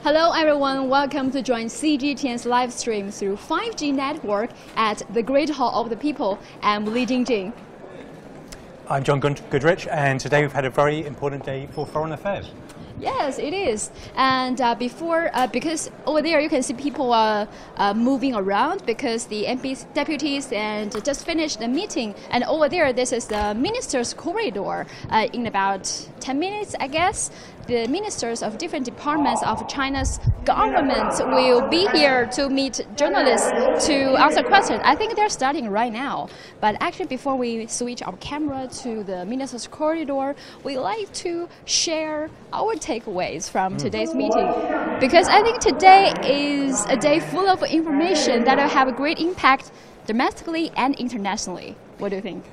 Hello everyone, welcome to join CGTN's live stream through 5G network at the Great Hall of the People. I'm Jingjing. I'm John Goodrich, and today we've had a very important day for foreign affairs. Yes, it is. And because over there you can see people moving around because the MPs, deputies, and just finished the meeting. And over there, this is the ministers' corridor. In about 10 minutes, I guess, the ministers of different departments of China's government will be here to meet journalists to answer questions. I think they're starting right now. But actually, before we switch our camera to the ministers' corridor, we like to share our takeaways from today's meeting. Because I think today is a day full of information that will have a great impact domestically and internationally. What do you think?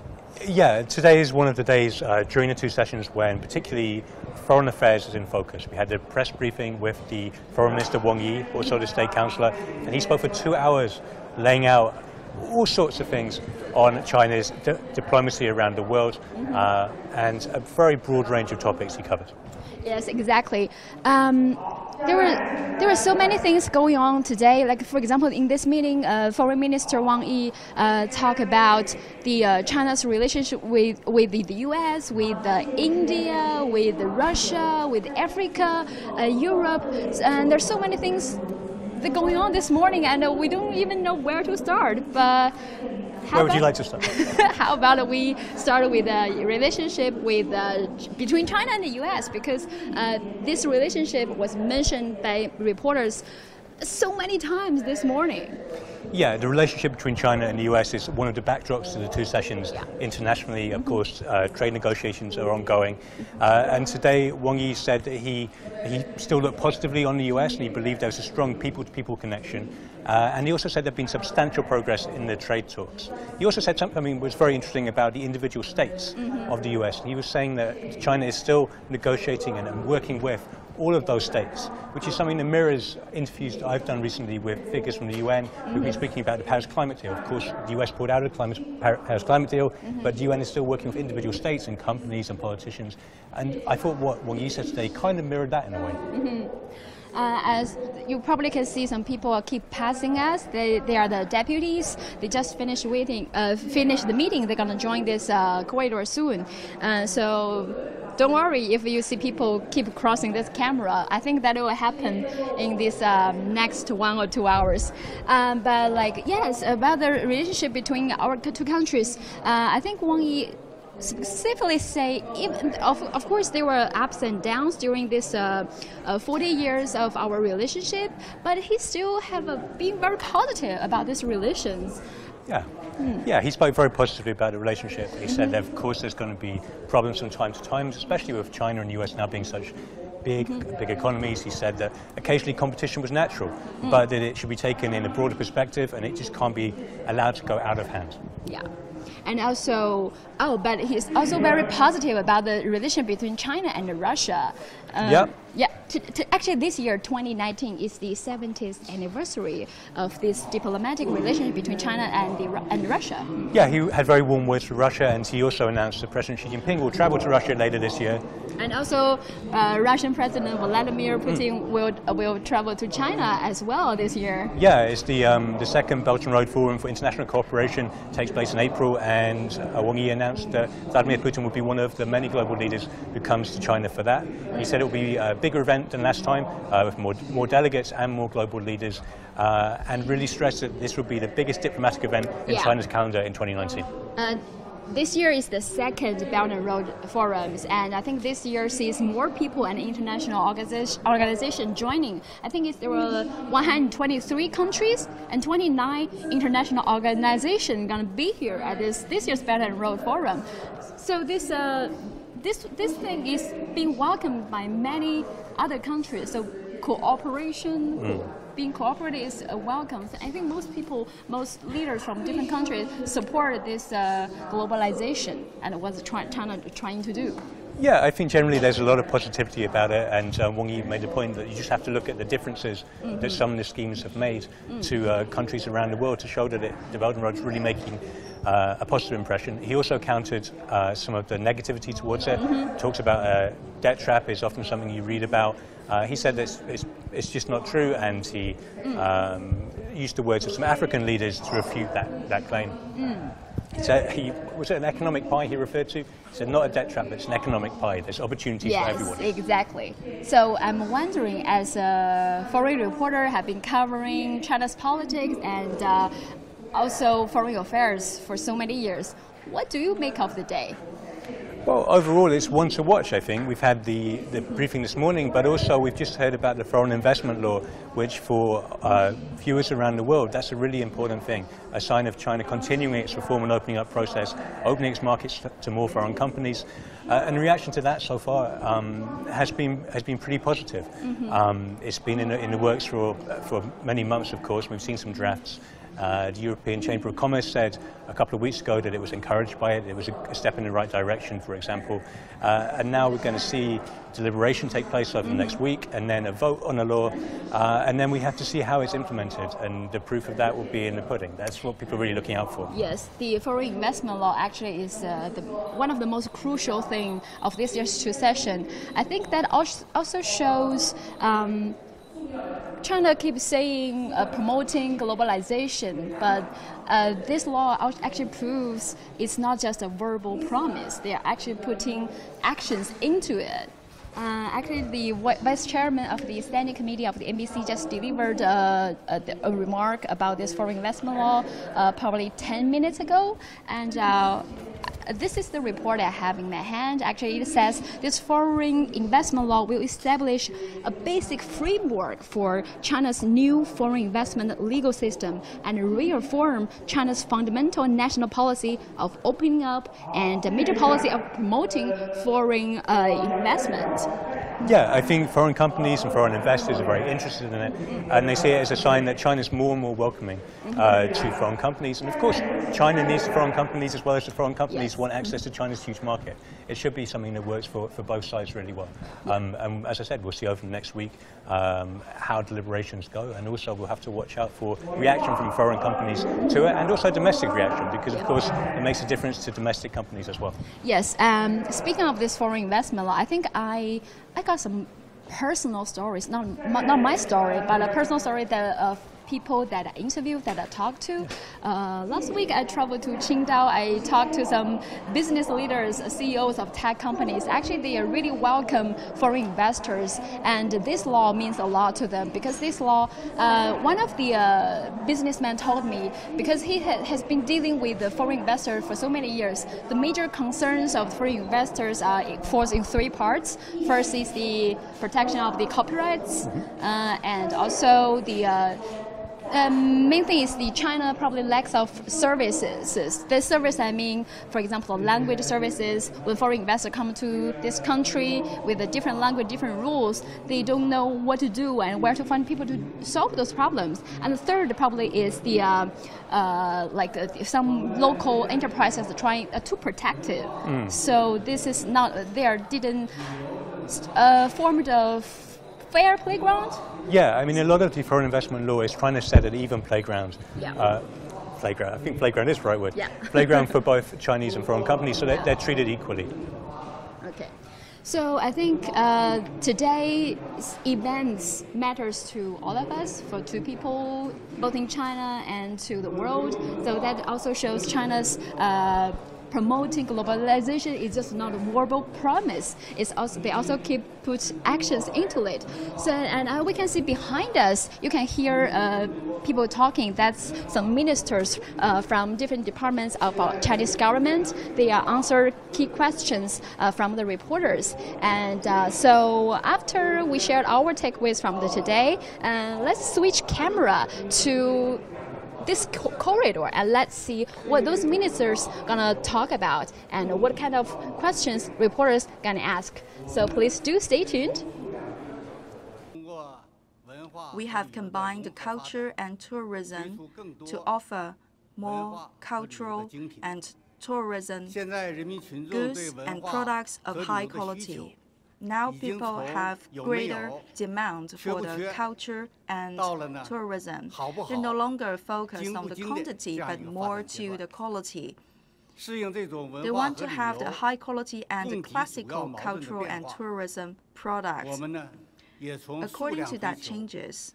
Yeah, today is one of the days during the two sessions when particularly foreign affairs is in focus. We had the press briefing with the Foreign Minister Wang Yi, also the State Councillor, and he spoke for 2 hours laying out all sorts of things on China's diplomacy around the world and a very broad range of topics he covered. Yes, exactly. There were so many things going on today. Like, for example, in this meeting, Foreign Minister Wang Yi talked about the China's relationship with the U.S., with India, with Russia, with Africa, Europe, and there's so many things that are going on this morning, and we don't even know where to start. But where would you like to start? How about we start with the relationship between China and the U.S. because this relationship was mentioned by reporters so many times this morning. Yeah, the relationship between China and the US is one of the backdrops to the two sessions. Yeah. Internationally, of course, trade negotiations are ongoing. And today, Wang Yi said that he still looked positively on the US and he believed there was a strong people-to-people connection. And he also said there had been substantial progress in the trade talks. He also said something that was very interesting about the individual states of the US. And he was saying that China is still negotiating and working with all of those states, which is something that mirrors interviews that I've done recently with figures from the UN who've been speaking about the Paris climate deal. Of course, the US pulled out of the Paris climate deal, but the UN is still working with individual states and companies and politicians. And I thought what Wang Yi said today kind of mirrored that in a way. As you probably can see, some people keep passing us. They are the deputies. They just finished the meeting. They're going to join this corridor soon. So don't worry if you see people keep crossing this camera. I think that will happen in this next 1 or 2 hours. But yes, about the relationship between our two countries, I think Wang Yi specifically say, even of course there were ups and downs during this 40 years of our relationship, but he still have been very positive about these relations. Yeah. Yeah, he spoke very positively about the relationship. He said that, of course, there's going to be problems from time to time, especially with China and the US now being such big economies. He said that occasionally competition was natural, but that it should be taken in a broader perspective and it just can't be allowed to go out of hand. Yeah. And also, but he's also very positive about the relationship between China and Russia. Yeah. Actually, this year, 2019, is the 70th anniversary of this diplomatic relationship between China and Russia. Yeah, he had very warm words for Russia, and he also announced that President Xi Jinping will travel to Russia later this year. And also, Russian President Vladimir Putin will travel to China as well this year. Yeah, it's the second Belt and Road Forum for International Cooperation takes place in April, and Wang Yi announced that Vladimir Putin would be one of the many global leaders who comes to China for that. He said it will be a bigger event than last time, with more delegates and more global leaders, and really stressed that this would be the biggest diplomatic event in China's calendar in 2019. This year is the second Belt and Road Forums, and I think this year sees more people and international organization joining. I think there were 123 countries and 29 international organizations going to be here at this year's Belt and Road Forum. So this thing is being welcomed by many other countries. So cooperation. Being cooperative is welcome. I think most leaders from different countries support this globalization and what China trying to do. Yeah, I think generally there's a lot of positivity about it, and Wang Yi made the point that you just have to look at the differences that some of the schemes have made to countries around the world to show that the Belt and Road is really making a positive impression. He also countered some of the negativity towards it. Talks about debt trap is often something you read about. He said that it's just not true, and he used the words of some African leaders to refute that claim. He said, was it an economic pie he referred to? He said not a debt trap, but it's an economic pie. There's opportunities for everyone. Yes, exactly. So I'm wondering, as a foreign reporter, have been covering China's politics and also foreign affairs for so many years, what do you make of the day? Well, overall, it's one to watch, I think. We've had the briefing this morning, but also we've just heard about the foreign investment law, which for viewers around the world, that's a really important thing, a sign of China continuing its reform and opening up process, opening its markets to more foreign companies. And the reaction to that so far has been pretty positive. It's been in the works for many months, of course. We've seen some drafts. The European Chamber of Commerce said a couple of weeks ago that it was encouraged by it. It was a step in the right direction, for example. And now we're going to see deliberation take place over the next week, and then a vote on the law. And then we have to see how it's implemented, and the proof of that will be in the pudding. That's what people are really looking out for. Yes, the foreign investment law actually is one of the most crucial things of this year's session. I think that also shows China keeps saying promoting globalization, but this law actually proves it's not just a verbal promise. They are actually putting actions into it. Actually, the vice chairman of the standing committee of the NBC just delivered a remark about this foreign investment law probably 10 minutes ago, and this is the report I have in my hand. Actually, it says this foreign investment law will establish a basic framework for China's new foreign investment legal system and reaffirm China's fundamental national policy of opening up and a major policy of promoting foreign investment. Yeah, I think foreign companies and foreign investors are very interested in it, and they see it as a sign that China's more and more welcoming to foreign companies. And of course, China needs the foreign companies as well as the foreign companies want access to China's huge market. It should be something that works for both sides really well. And as I said, we'll see over the next week how deliberations go, and also we'll have to watch out for reaction from foreign companies to it, and also domestic reaction, because of course it makes a difference to domestic companies as well. Yes, speaking of this foreign investment law, I think I got some personal stories, not my story, but a personal story that of people that I interviewed, that I talked to. Last week I traveled to Qingdao. I talked to some business leaders, CEOs of tech companies. Actually, they are really welcome foreign investors, and this law means a lot to them, because this law, one of the businessmen told me, because he has been dealing with the foreign investors for so many years, the major concerns of foreign investors falls in three parts. First is the protection of the copyrights, and also the main thing is the China probably lacks of services. The service, I mean, for example, language services. When foreign investors come to this country with a different language, different rules, they don't know what to do and where to find people to solve those problems. And the third probably is the some local enterprises are trying to protect it. So this is not didn't form the fair playground. Yeah, I mean, a lot of the foreign investment law is trying to set an even playground. Playground. I think playground is the right word. Yeah. Playground for both Chinese and foreign companies, so they're treated equally. Okay. So I think today's events matters to all of us, to people both in China and to the world. So that also shows China's promoting globalization is just not a verbal promise. It's also they also put actions into it. So and we can see behind us, you can hear people talking. That's some ministers from different departments of our Chinese government. They answer key questions from the reporters. And so after we shared our takeaways from today, let's switch camera to this corridor, and let's see what those ministers gonna talk about and what kind of questions reporters gonna ask. So please do stay tuned. We have combined culture and tourism to offer more cultural and tourism goods and products of high quality. Now people have greater demand for the culture and tourism. They no longer focus on the quantity, but more to the quality. They want to have the high quality and classical cultural and tourism products. According to that changes,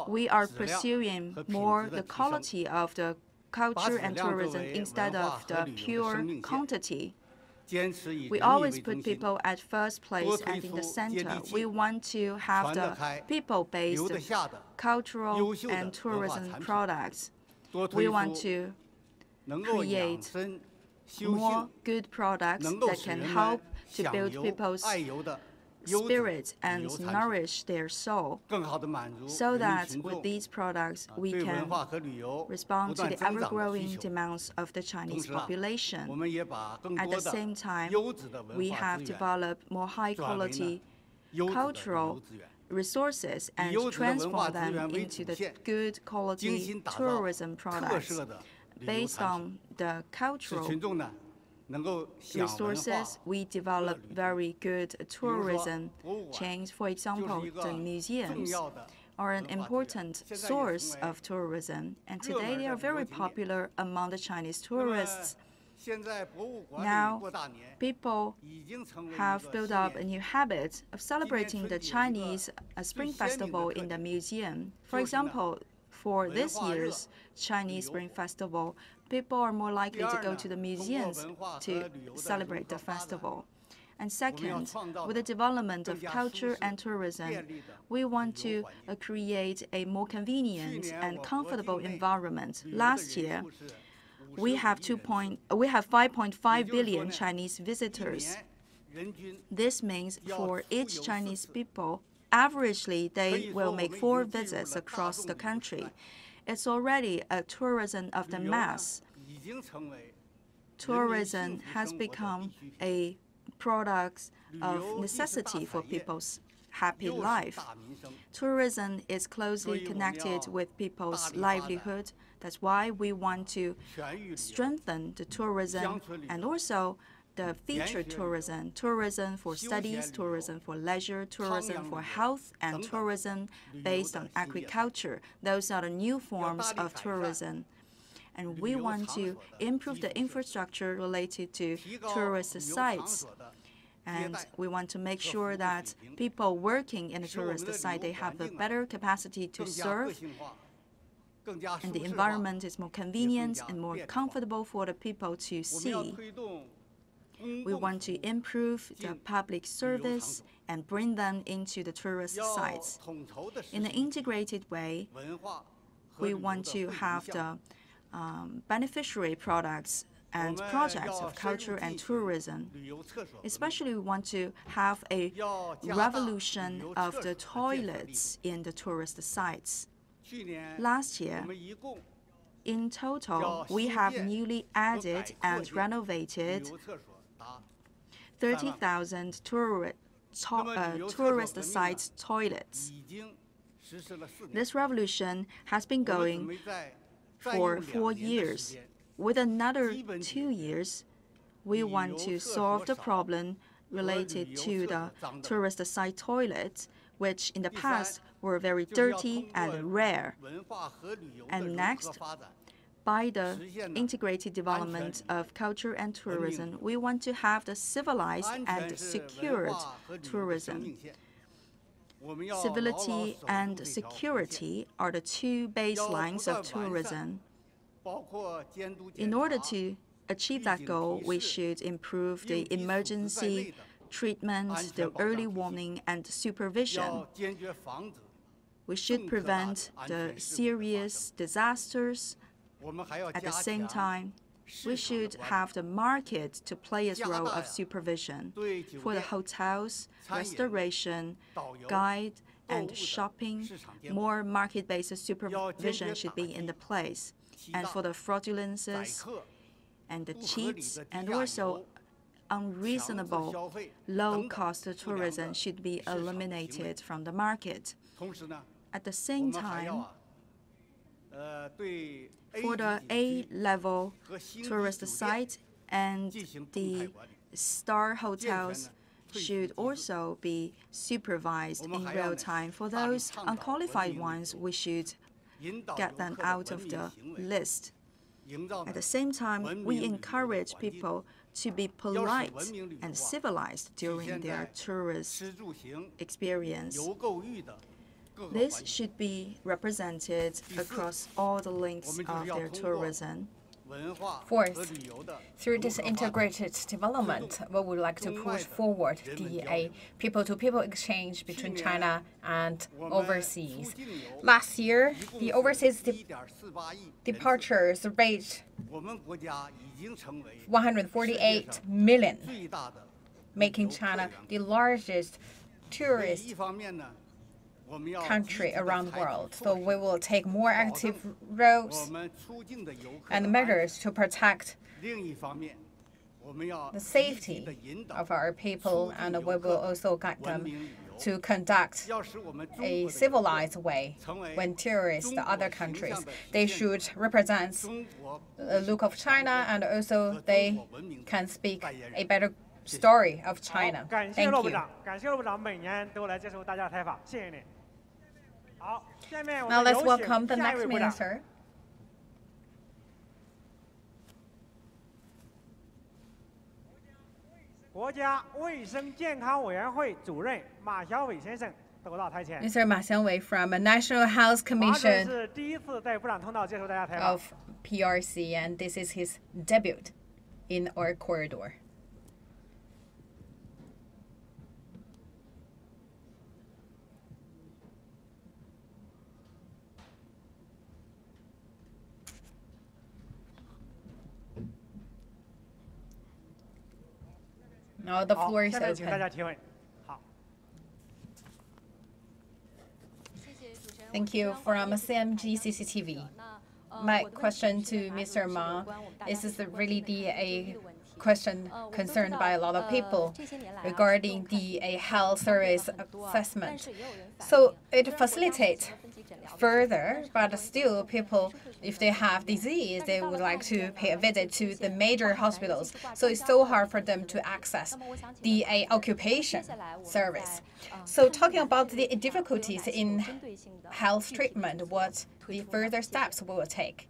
we are pursuing more the quality of the culture and tourism instead of the pure quantity. We always put people at first place and in the center. We want to have the people-based cultural and tourism products. We want to create more good products that can help to build people's spirit and nourish their soul, so that with these products we can respond to the ever-growing demands of the Chinese population. At the same time, we have developed more high-quality cultural resources and transform them into the good quality tourism products. Based on the cultural resources, we develop very good tourism chains. For example, the museums are an important source of tourism, and today they are very popular among the Chinese tourists. Now, people have built up a new habit of celebrating the Chinese Spring Festival in the museum. For example, for this year's Chinese Spring Festival, people are more likely to go to the museums to celebrate the festival. And second, with the development of culture and tourism, we want to create a more convenient and comfortable environment. Last year, we have 5.5 billion Chinese visitors. This means for each Chinese people, averagely, they will make 4 visits across the country. It's already a tourism of the mass. Tourism has become a product of necessity for people's happy life. Tourism is closely connected with people's livelihood. That's why we want to strengthen the tourism and also the featured tourism, tourism for studies, tourism for leisure, tourism for health, and tourism based on agriculture. Those are the new forms of tourism. And we want to improve the infrastructure related to tourist sites. And we want to make sure that people working in a tourist site, they have a better capacity to serve, and the environment is more convenient and more comfortable for the people to see. We want to improve the public service and bring them into the tourist sites. In an integrated way, we want to have the beneficiary products and projects of culture and tourism. Especially, we want to have a revolution of the toilets in the tourist sites. Last year, in total, we have newly added and renovated 30,000 tourist site toilets. This revolution has been going for 4 years. With another 2 years, we want to solve the problem related to the tourist site toilets, which in the past were very dirty and rare. And next, by the integrated development of culture and tourism, we want to have the civilized and secured tourism. Civility and security are the 2 baselines of tourism. In order to achieve that goal, we should improve the emergency treatment, the early warning, and supervision. We should prevent the serious disasters. At the same time, we should have the market to play its role of supervision. For the hotels, restoration, guide, and shopping, more market-based supervision should be in the place. And for the fraudulences and the cheats and also unreasonable low-cost tourism should be eliminated from the market. At the same time, for the A-level tourist sites and the star hotels should also be supervised in real time. For those unqualified ones, we should get them out of the list. At the same time, we encourage people to be polite and civilized during their tourist experience. This should be represented across all the links of their tourism. Fourth, through this integrated development, we would like to push forward the people-to-people exchange between China and overseas. Last year, the overseas departures reached 148 million, making China the largest tourist country around the world. So we will take more active roles and measures to protect the safety of our people, and we will also guide them to conduct a civilized way when tourists to other countries. They should represent the look of China, and also they can speak a better story of China. Thank you. Now let's welcome the next minister. Mr. Ma Xiangwei from the National Health Commission of PRC, and this is his debut in our corridor. Now the floor is open. Thank you. From CMG CCTV. My question to Mr. Ma is really a question concerned by a lot of people regarding the health service assessment. So it facilitates further, but still people, if they have disease, they would like to pay a visit to the major hospitals. So it's so hard for them to access the occupation service. So talking about the difficulties in health treatment, what the further steps we will take?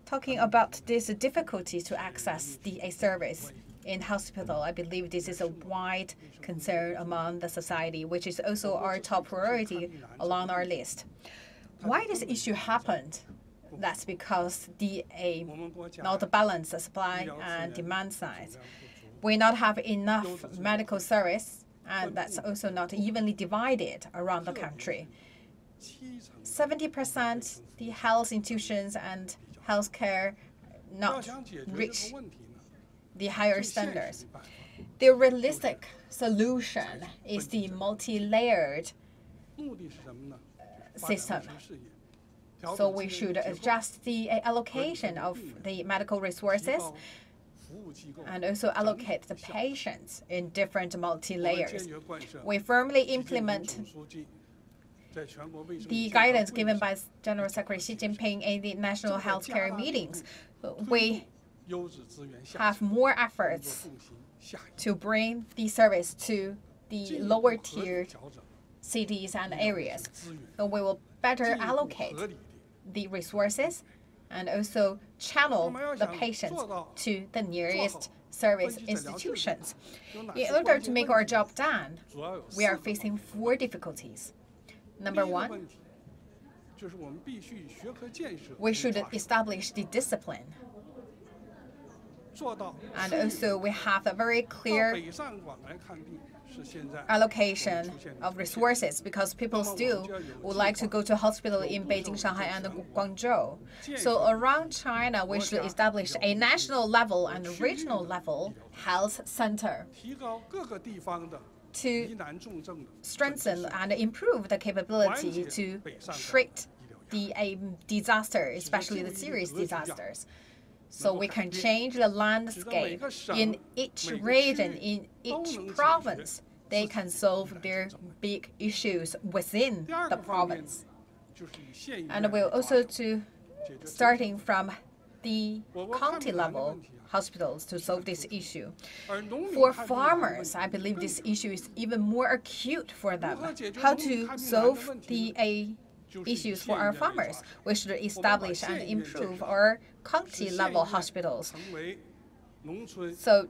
Talking about these difficulties to access the service in hospital, I believe this is a wide concern among the society, which is also our top priority along our list. Why this issue happened? That's because not balance the supply and demand side. We not have enough medical service, and that's also not evenly divided around the country. 70% the health institutions and healthcare not reach the higher standards. The realistic solution is the multi-layered system. So we should adjust the allocation of the medical resources and also allocate the patients in different multi-layers. We firmly implement the guidance given by General Secretary Xi Jinping in the national healthcare meetings. We have more efforts to bring the service to the lower tiered cities and areas. So we will better allocate the resources and also channel the patients to the nearest service institutions. In order to make our job done, we are facing 4 difficulties. Number 1, we should establish the discipline. And also we have a very clear allocation of resources, because people still would like to go to hospital in Beijing, Shanghai, and Guangzhou. So around China, we should establish a national level and regional level health center to strengthen and improve the capability to treat the disaster, especially the serious disasters. So we can change the landscape in each region, in each province. They can solve their big issues within the province. And we'll also starting from the county-level hospitals to solve this issue. For farmers, I believe this issue is even more acute for them. How to solve the issues for our farmers? We should establish and improve our county-level hospitals. So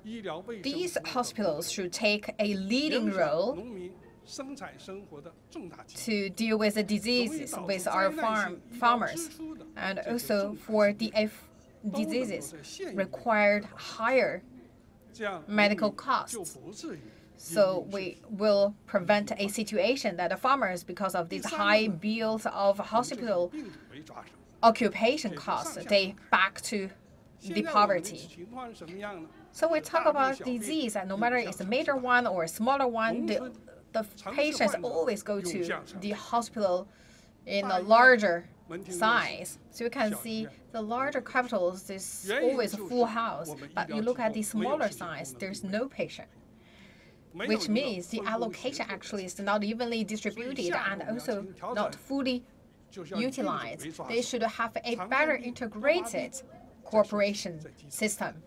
these hospitals should take a leading role to deal with the diseases with our farmers, and also for the diseases required higher medical costs. So we will prevent a situation that the farmers, because of these high bills of hospital occupation costs, they back to the poverty. So we talk about disease, and no matter it's a major one or a smaller one, the patients always go to the hospital in a larger size. So you can see the larger capitals, there's always a full house. But you look at the smaller size, there's no patient, which means the allocation actually is not evenly distributed and also not fully utilized. They should have a better integrated cooperation system.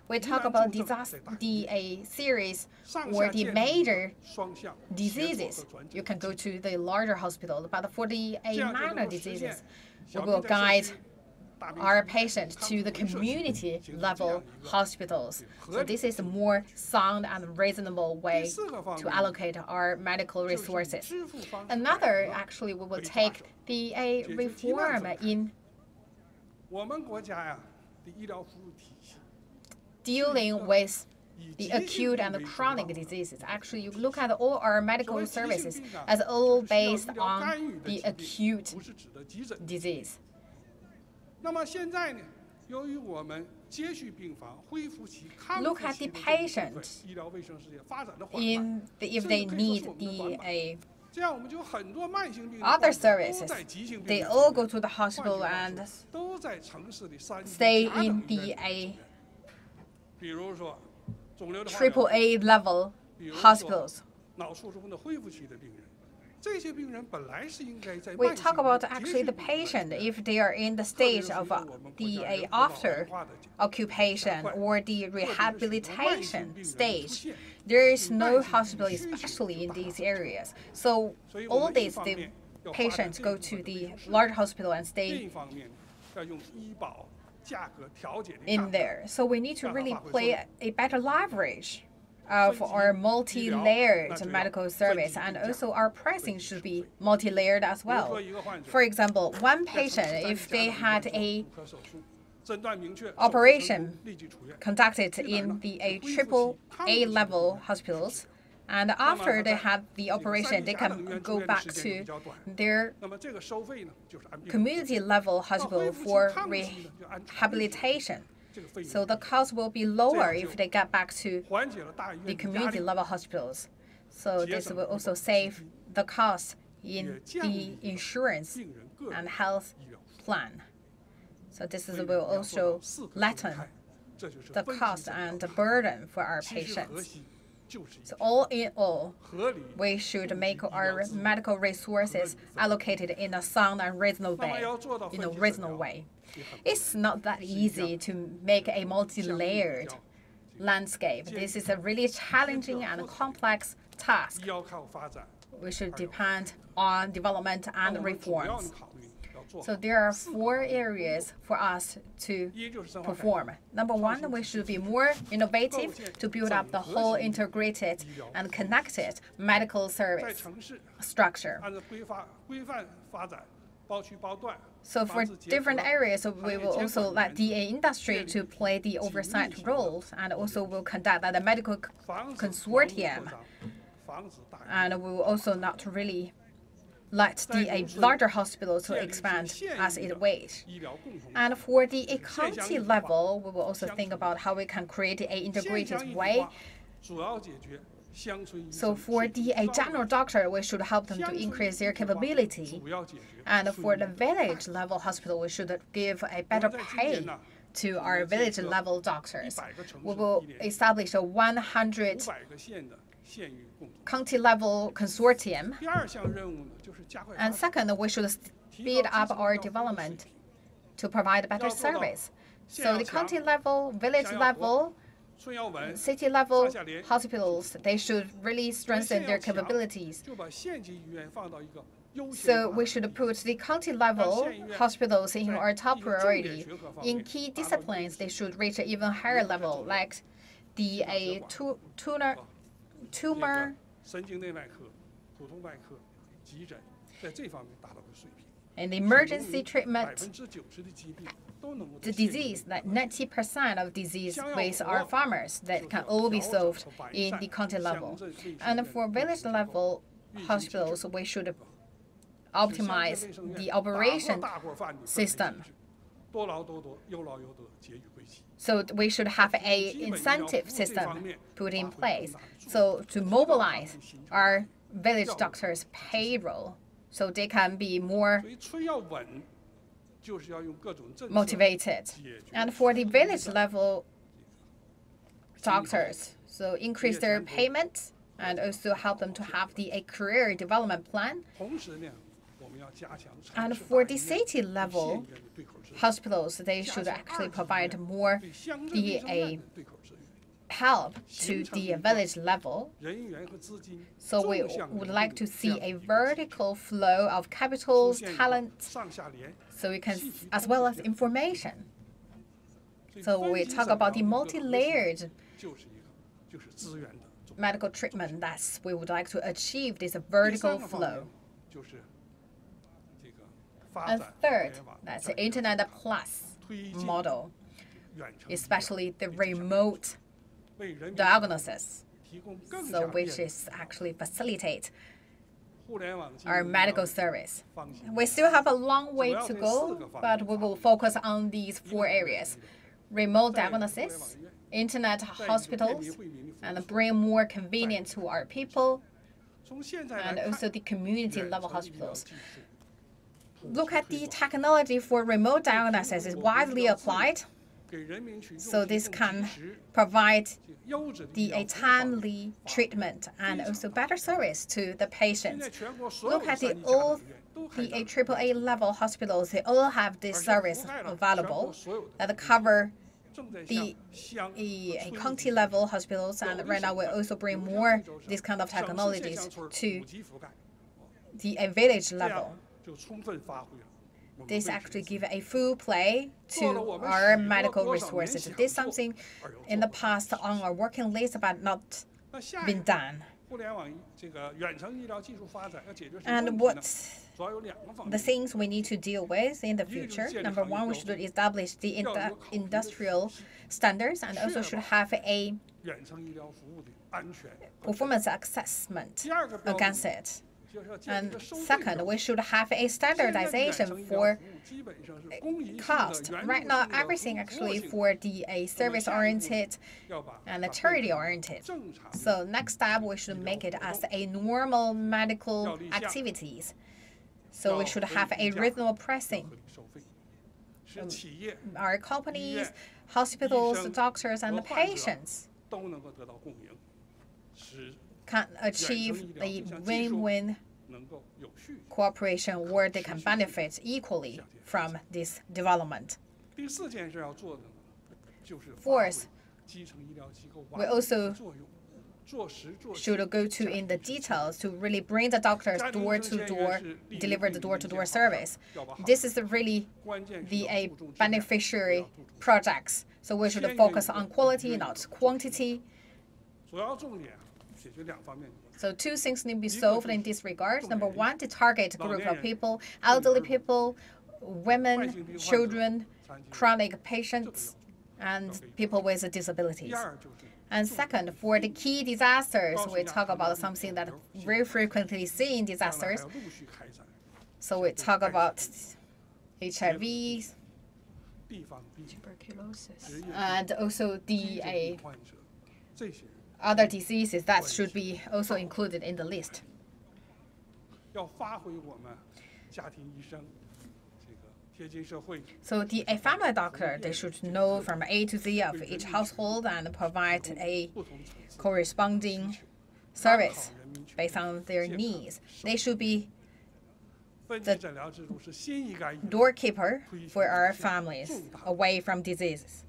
We talk about the series or the major diseases, you can go to the larger hospital. But for the minor diseases, we will guide our patients to the community-level hospitals. So this is a more sound and reasonable way to allocate our medical resources. Another, actually, we will take the reform in dealing with the acute and the chronic diseases. Actually, you look at all our medical services as all based on the acute disease. Look at the patient if they need the other services. They all go to the hospital and stay in the AAA level hospitals. We talk about actually the patient if they are in the stage of the after occupation or the rehabilitation stage. There is no hospital, especially in these areas. So all these the patients go to the large hospital and stay in there. So we need to really play a better leverage of our multi-layered medical service, and also our pricing should be multi-layered as well. For example, one patient, if they had a operation conducted in the AAA level hospitals, and after they had the operation, they can go back to their community level hospital for rehabilitation. So the cost will be lower if they get back to the community level hospitals. So this will also save the cost in the insurance and health plan. So this will also lessen the cost and the burden for our patients. So all in all, we should make our medical resources allocated in a sound and reasonable way. It's not that easy to make a multi-layered landscape. This is a really challenging and complex task. We should depend on development and reforms. So there are 4 areas for us to perform. Number 1, we should be more innovative to build up the whole integrated and connected medical service structure. So for different areas, we will also let the industry to play the oversight roles, and also will conduct the medical consortium. And we will also not really let the larger hospitals to expand as it ways. And for the county level, we will also think about how we can create an integrated way. So for the general doctor, we should help them to increase their capability. And for the village level hospital, we should give a better pay to our village level doctors. We will establish a 100 county level consortium. And second, we should speed up our development to provide better service. So the county level, village level, city level hospitals, they should really strengthen their capabilities. So we should put the county level hospitals in our top priority. In key disciplines, they should reach an even higher level, like the tumor, and the emergency treatment. The disease, like 90% of disease with our farmers, that can all be solved in the county level. And for village level hospitals, we should optimize the operation system. So we should have an incentive system put in place. So to mobilize our village doctors' payroll, so they can be more motivated. And for the village level doctors, so increase their payment and also help them to have a career development plan. And for the city level hospitals, they should actually provide more help to the village level. So we would like to see a vertical flow of capitals, talent, so we can, as well as information. So we talk about the multi-layered medical treatment that we would like to achieve this vertical flow. And third, that's the Internet Plus model, especially the remote diagnosis, so which is actually facilitate our medical service. We still have a long way to go, but we will focus on these 4 areas: remote diagnosis, internet hospitals, and bring more convenience to our people, and also the community level hospitals. Look at the technology for remote diagnosis is widely applied. So this can provide a timely treatment and also better service to the patients. Look at all the AAA level hospitals. They all have this service available that cover the county level hospitals, and right now we also bring more these kind of technologies to the village level. This actually gives a full play to our medical resources. This is something in the past on our working list but not been done. And what the things we need to deal with in the future: number one, we should establish the industrial standards and also should have a performance assessment against it. And second, we should have a standardization for cost. Right now, everything actually for the service-oriented and the charity-oriented. So next step, we should make it as a normal medical activities. So we should have a reasonable pricing. Our companies, hospitals, doctors, and the patients can achieve a win-win cooperation where they can benefit equally from this development. Fourth, we also should go in the details to really bring the doctors door-to-door, deliver the door-to-door service. This is really the beneficiary projects. So we should focus on quality, not quantity. So 2 things need to be solved in this regard. Number one, the target group of people: elderly people, women, children, chronic patients, and people with disabilities. And second, for the key disasters, we talk about something that very frequently seen in disasters. So we talk about HIV, tuberculosis, and also the other diseases that should be also included in the list. So the family doctor, they should know from A to Z of each household and provide a corresponding service based on their needs. They should be doorkeeper for our families away from diseases.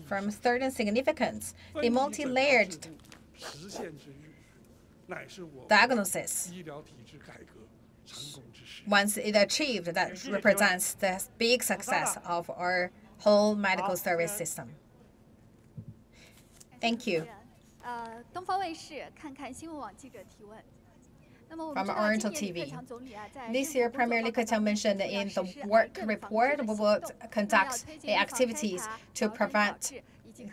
From certain significance, the multi-layered diagnosis, once it achieved, that represents the big success of our whole medical service system. Thank you. From Oriental TV. This year, Premier Li Keqiang mentioned in the work report, we will conduct the activities to prevent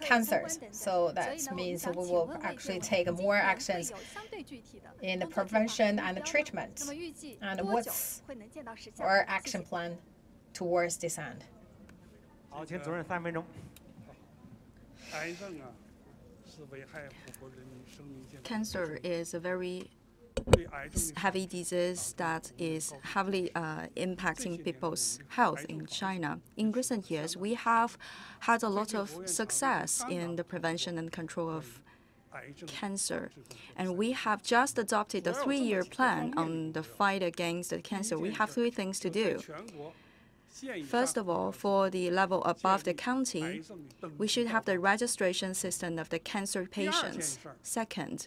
cancers. So that means we will actually take more actions in the prevention and the treatment. And what's our action plan towards this end? Cancer is a very heavy disease that is heavily impacting people's health in China. In recent years, we have had a lot of success in the prevention and control of cancer. And we have just adopted a 3-year plan on the fight against the cancer. We have 3 things to do. First of all, for the level above the county, we should have the registration system of the cancer patients. Second,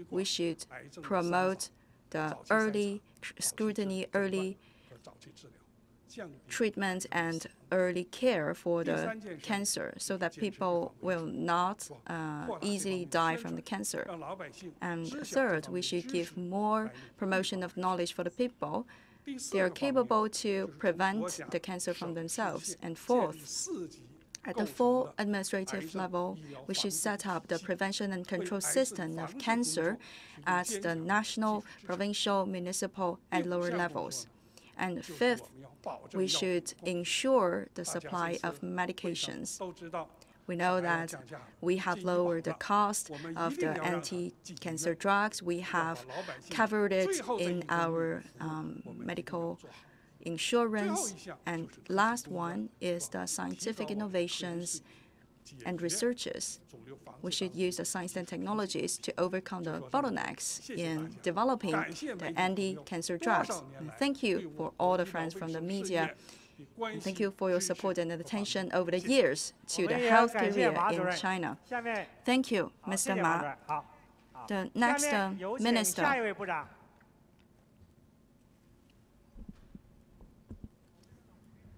we should promote the early scrutiny, early treatment, and early care for the cancer so that people will not easily die from the cancer. And third, we should give more promotion of knowledge for the people. They are capable to prevent the cancer from themselves. And fourth, at the full administrative level, we should set up the prevention and control system of cancer at the national, provincial, municipal, and lower levels. And fifth, we should ensure the supply of medications. We know that we have lowered the cost of the anti-cancer drugs. We have covered it in our medical insurance. And last one is the scientific innovations and researches. We should use the science and technologies to overcome the bottlenecks in developing the anti-cancer drugs. And thank you for all the friends from the media. And thank you for your support and attention over the years to the health career in China. Thank you, Mr. Ma. The next minister.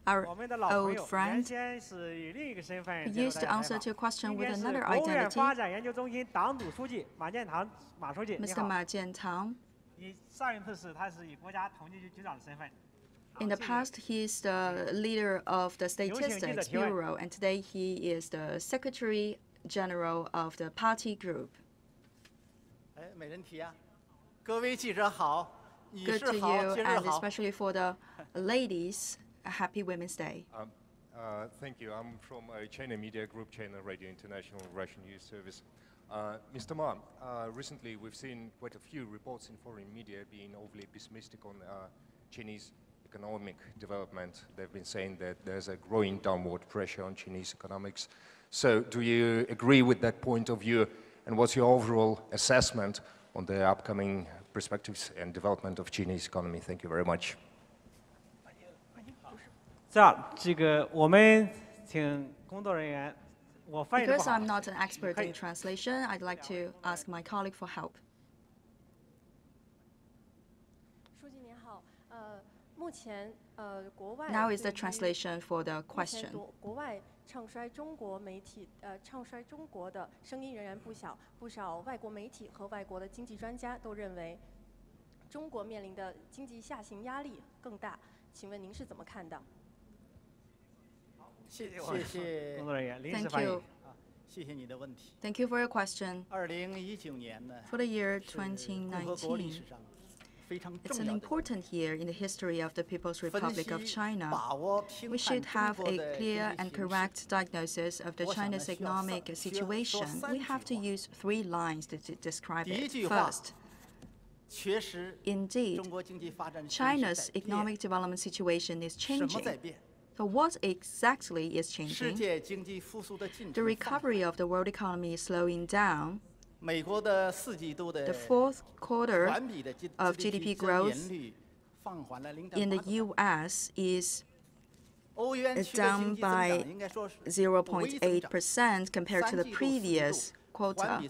Our old friend used to answer to a question with another identity. Mr. Ma Jiantang. In the past, he is the leader of the Statistics Bureau, and today he is the Secretary General of the party group. Good to you, and especially for the ladies, a happy Women's Day. Thank you. I'm from China Media Group, China Radio International, Russian News Service. Mr. Ma, recently we've seen quite a few reports in foreign media being overly pessimistic on Chinese economic development. They've been saying that there's a growing downward pressure on Chinese economics. So do you agree with that point of view? And what's your overall assessment on the upcoming perspectives and development of Chinese economy? Thank you very much. Because I'm not an expert in translation, I'd like to ask my colleague for help. Now is the translation for the question. Thank you for your question. For the year 2019, it's an important year in the history of the People's Republic of China. We should have a clear and correct diagnosis of the China's economic situation. We have to use 3 lines to describe it. First, indeed, China's economic development situation is changing. So what exactly is changing? The recovery of the world economy is slowing down. The 4th quarter of GDP growth in the U.S. is down by 0.8% compared to the previous quota,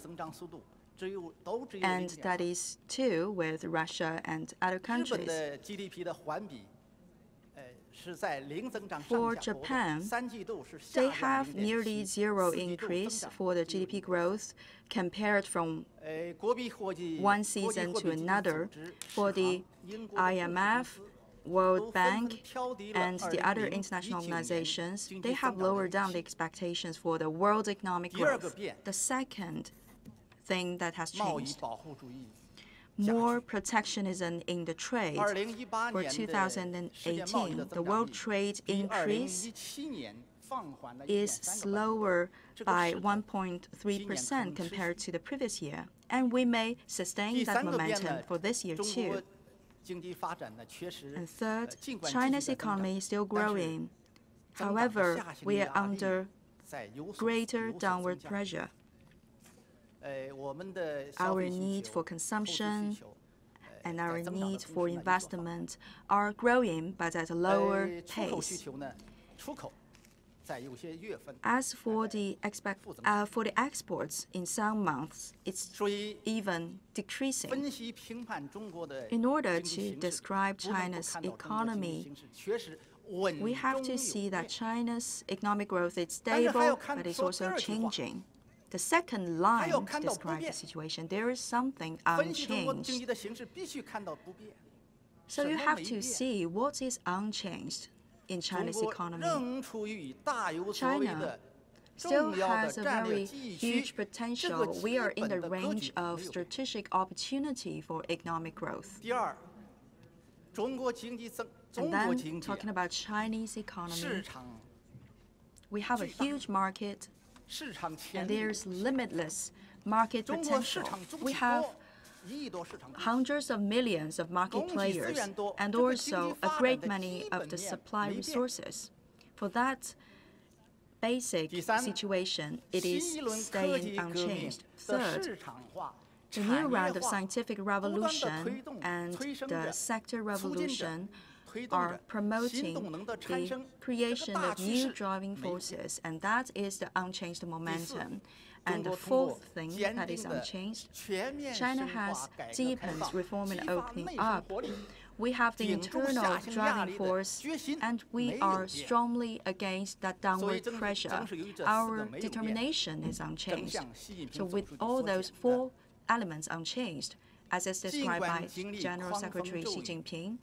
and that is too with Russia and other countries. For Japan, they have nearly zero increase for the GDP growth compared from one season to another. For the IMF, World Bank, and the other international organizations, they have lowered down the expectations for the world economic growth. The second thing that has changed, more protectionism in the trade. For 2018, the world trade increase is slower by 1.3% compared to the previous year, and we may sustain that momentum for this year too. And third, China's economy is still growing. However, we are under greater downward pressure. Our need for consumption and our need for investment are growing, but at a lower pace. As for the exports, in some months, it's even decreasing. In order to describe China's economy, we have to see that China's economic growth is stable, but it's also changing. The second line to describe the situation, there is something unchanged. So you have to see what is unchanged in China's economy. China still has a very huge potential. We are in the range of strategic opportunity for economic growth. And then, talking about Chinese economy, we have a huge market, and there's limitless market potential. We have hundreds of millions of market players and also a great many of the supply resources. For that basic situation, it is staying unchanged. Third, the new round of scientific revolution and the sector revolution are promoting the creation of new driving forces, and that is the unchanged momentum. And the fourth thing that is unchanged, China has deepened reform and opening up. We have the internal driving force, and we are strongly against that downward pressure. Our determination is unchanged. So with all those four elements unchanged, as is described by General Secretary Xi Jinping,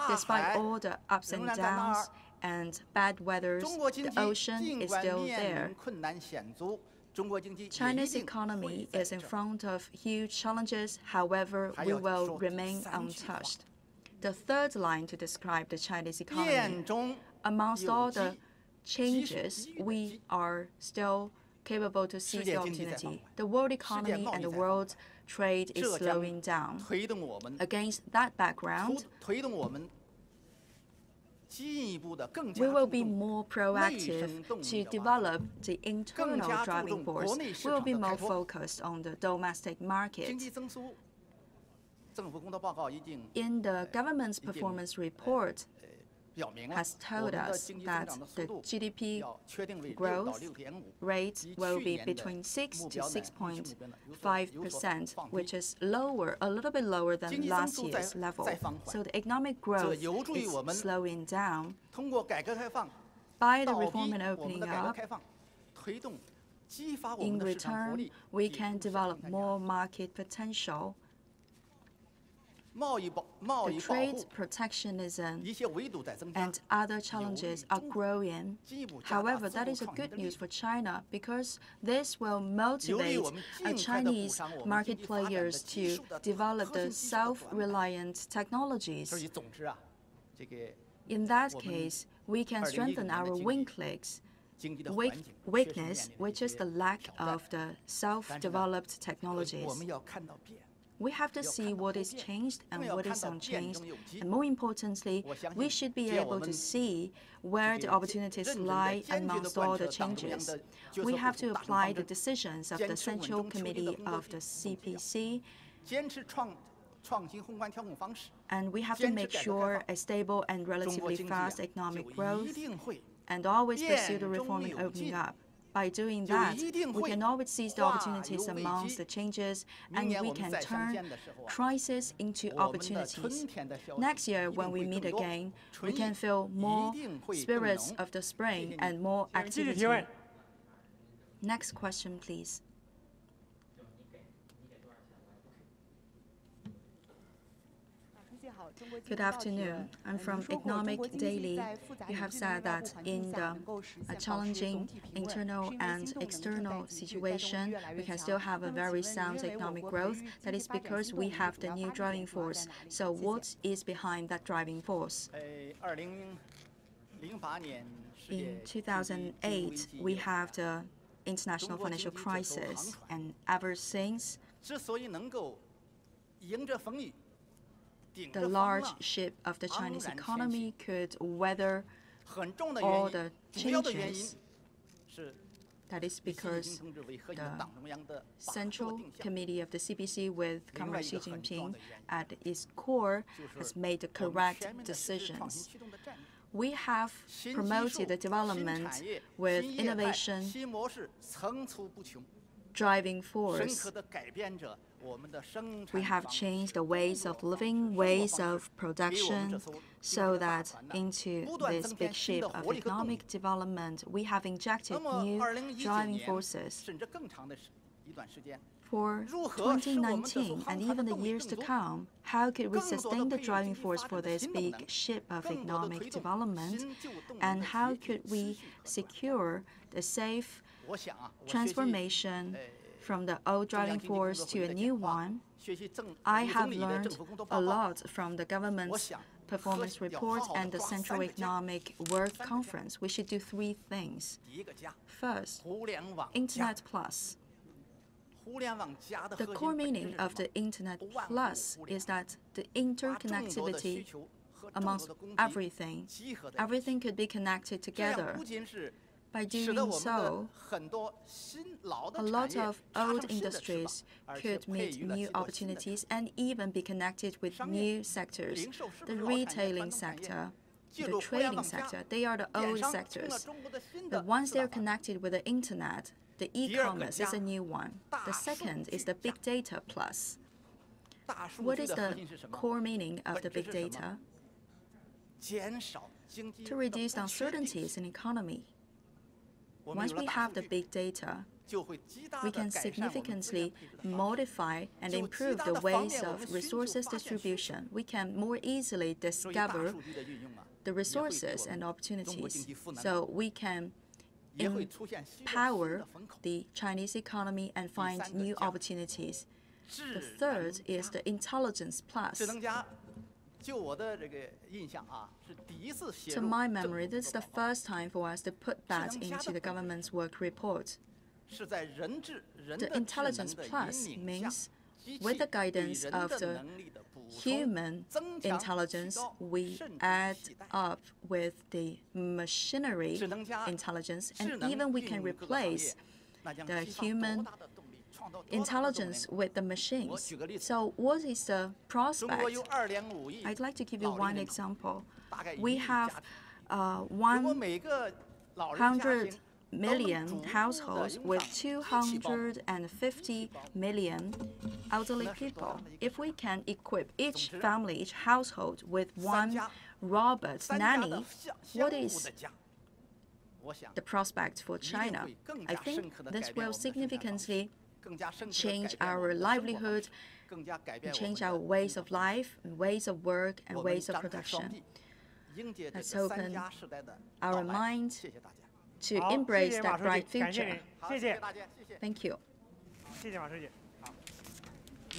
despite all the ups and downs and bad weathers, the ocean is still there. China's economy is in front of huge challenges, however, we will remain untouched. The third line to describe the Chinese economy, amongst all the changes, we are still capable to seize the opportunity. The world economy and the world trade is slowing down. Against that background, we will be more proactive to develop the internal driving force. We will be more focused on the domestic market. In the government's performance report, has told us that the GDP growth rate will be between 6 to 6.5%, which is lower, a little bit lower than last year's level. So the economic growth is slowing down. By the reform and opening up, in return, we can develop more market potential. The trade protectionism and other challenges are growing. However, that is a good news for China because this will motivate Chinese market players to develop the self-reliant technologies. In that case, we can strengthen our weakness, which is the lack of the self-developed technologies. We have to see what is changed and what is unchanged. And more importantly, we should be able to see where the opportunities lie amongst all the changes. We have to apply the decisions of the Central Committee of the CPC And we have to make sure a stable and relatively fast economic growth and always pursue the reform and opening up. By doing that, we can always seize the opportunities amongst the changes, and we can turn crisis into opportunities. Next year, when we meet again, we can feel more spirits of the spring and more activity. Next question, please. Good afternoon. I'm from Economic Daily. You have said that in the challenging internal and external situation, we can still have a very sound economic growth. That is because we have the new driving force. So what is behind that driving force? In 2008, we have the international financial crisis, and ever since, the large ship of the Chinese economy could weather all the changes. That is because the Central Committee of the CPC with Comrade Xi Jinping at its core has made the correct decisions. We have promoted the development with innovation driving force. We have changed the ways of living, ways of production, so that into this big ship of economic development, we have injected new driving forces. For 2019 and even the years to come, how could we sustain the driving force for this big ship of economic development? And how could we secure the safe transformation from the old driving force to a new one? I have learned a lot from the government's performance report and the Central Economic Work Conference. We should do three things. First, Internet Plus. The core meaning of the Internet Plus is that the interconnectivity amongst everything. Everything could be connected together. By doing so, a lot of old industries could meet new opportunities and even be connected with new sectors. The retailing sector, the trading sector, they are the old sectors. But once they're connected with the internet, the e-commerce is a new one. The second is the big data plus. What is the core meaning of the big data? To reduce uncertainties in economy. Once we have the big data, we can significantly modify and improve the ways of resources distribution. We can more easily discover the resources and opportunities, so we can empower the Chinese economy and find new opportunities. The third is the intelligence plus. To my memory, this is the first time for us to put that into the government's work report. The intelligence plus means, with the guidance of the human intelligence, we add up with the machinery intelligence, and even we can replace the human intelligence with the machines. So what is the prospect? I'd like to give you one example. We have 100 million households with 250 million elderly people. If we can equip each family, each household with one robot nanny, what is the prospect for China? I think this will significantly change our livelihood, change our ways of life, ways of work, and ways of production. Let's open our mind to embrace that bright future. Thank you.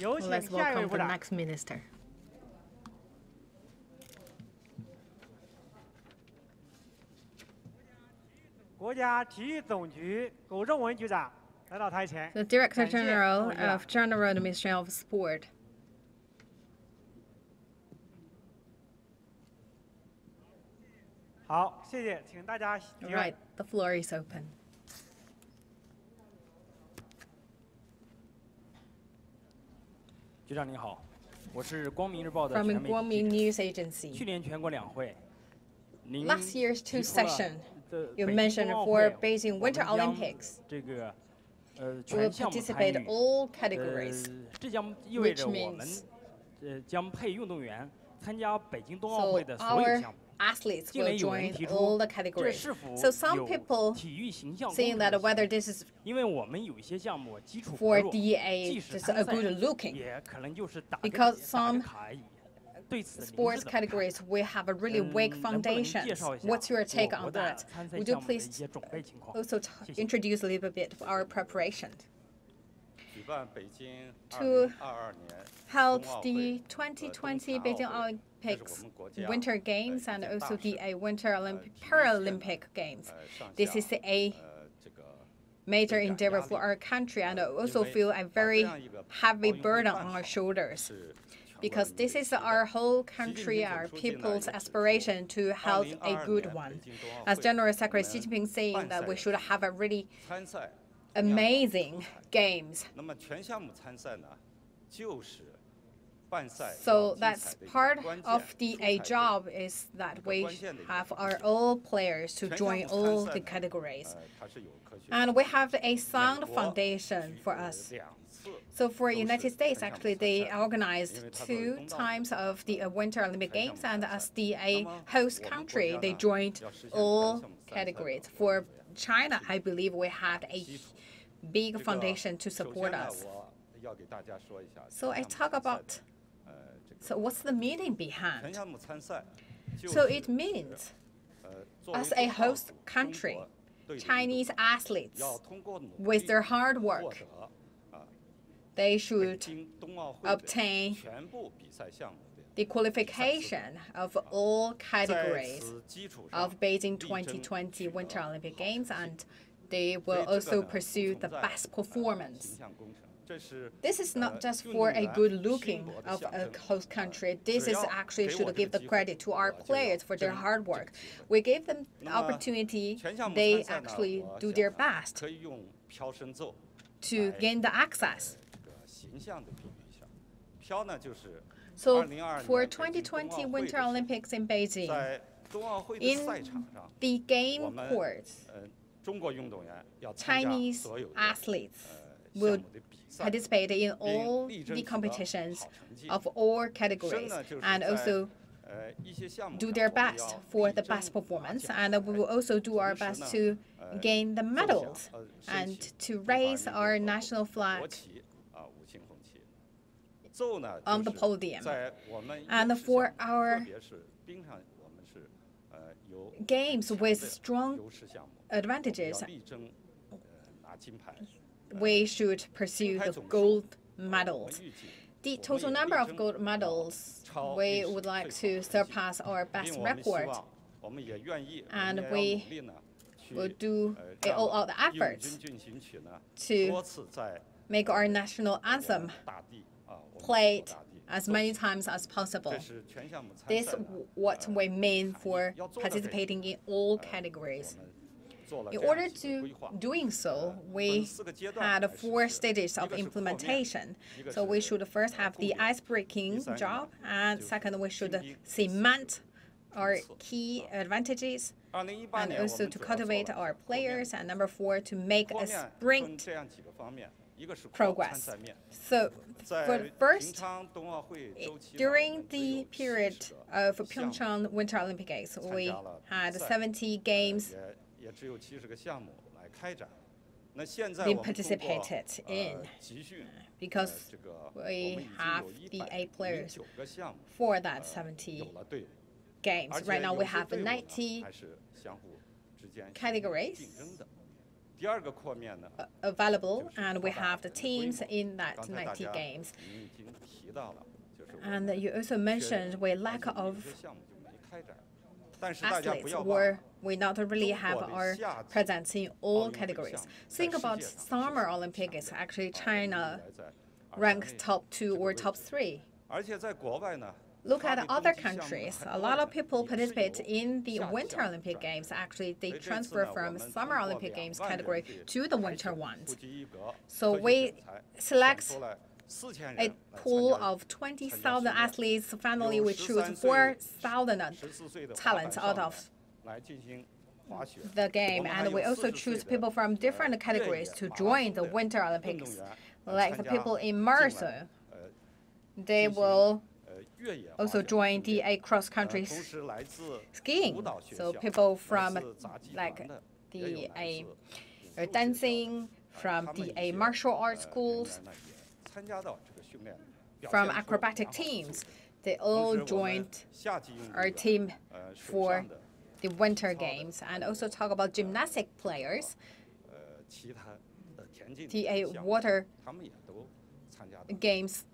Let's welcome the next minister. The Director General of General Administration of Sport. All right, the floor is open. from Guangming News Agency. Last year's two sessions, you mentioned for Beijing Winter Olympics, will participate all categories, which means so our athletes will join all the categories. So some people saying that whether this is for DA just a good looking, because some sports categories we have a really weak foundation. What's your take on that? Would you please also introduce a little bit of our preparation? To held the 2020 Beijing Olympics Winter Games and also the Winter Paralympic Games. This is a major endeavor for our country, and I also feel a very heavy burden on our shoulders, because this is our whole country, our people's aspiration to have a good one. As General Secretary Xi Jinping saying that we should have a really amazing games. So that's part of the job is that we have our all players to join all the categories. And we have a sound foundation for us. So for United States, actually, they organized 2 times of the Winter Olympic Games, and as the host country, they joined all categories. For China, I believe we had a big foundation to support us. So I talk about, so what's the meaning behind? So it means, as a host country, Chinese athletes, with their hard work, they should obtain the qualification of all categories of Beijing 2020 Winter Olympic Games, and they will also pursue the best performance. This is not just for a good looking of a host country. This is actually should give the credit to our players for their hard work. We gave them the opportunity. They actually do their best to gain the access. So for 2020 Winter Olympics in Beijing, in the game courts, Chinese athletes will participate in all the competitions of all categories and also do their best for the best performance. And we will also do our best to gain the medals and to raise our national flag on the podium. And for our games with strong advantages, we should pursue the gold medals. The total number of gold medals, we would like to surpass our best record, and we will do all the efforts to make our national anthem played as many times as possible. This is what we mean for participating in all categories. In order to doing so, we had 4 stages of implementation. So we should first have the ice-breaking job, and second, we should cement our key advantages, and also to cultivate our players, and number 4, to make a sprint progress. So for first, during the period of Pyeongchang Winter Olympic Games, we had 70 games being participated in, because we have the 8 players for that 70 games. Right now we have 90 categories available, and we have the teams in that 90 games. And you also mentioned we lack of athletes, or we not really have our presence in all categories. Think about Summer Olympics. Actually, China ranked top 2 or top 3. Look at other countries. A lot of people participate in the Winter Olympic Games. Actually, they transfer from Summer Olympic Games category to the winter ones. So we select a pool of 20,000 athletes. Finally, we choose 4,000 talents out of the game, and we also choose people from different categories to join the Winter Olympics. Like the people in Marathon, they will also join the cross-country skiing. So people from like the dancing, from the martial arts schools, from acrobatic teams, they all joined our team for the Winter Games. And also talk about gymnastic players. The water games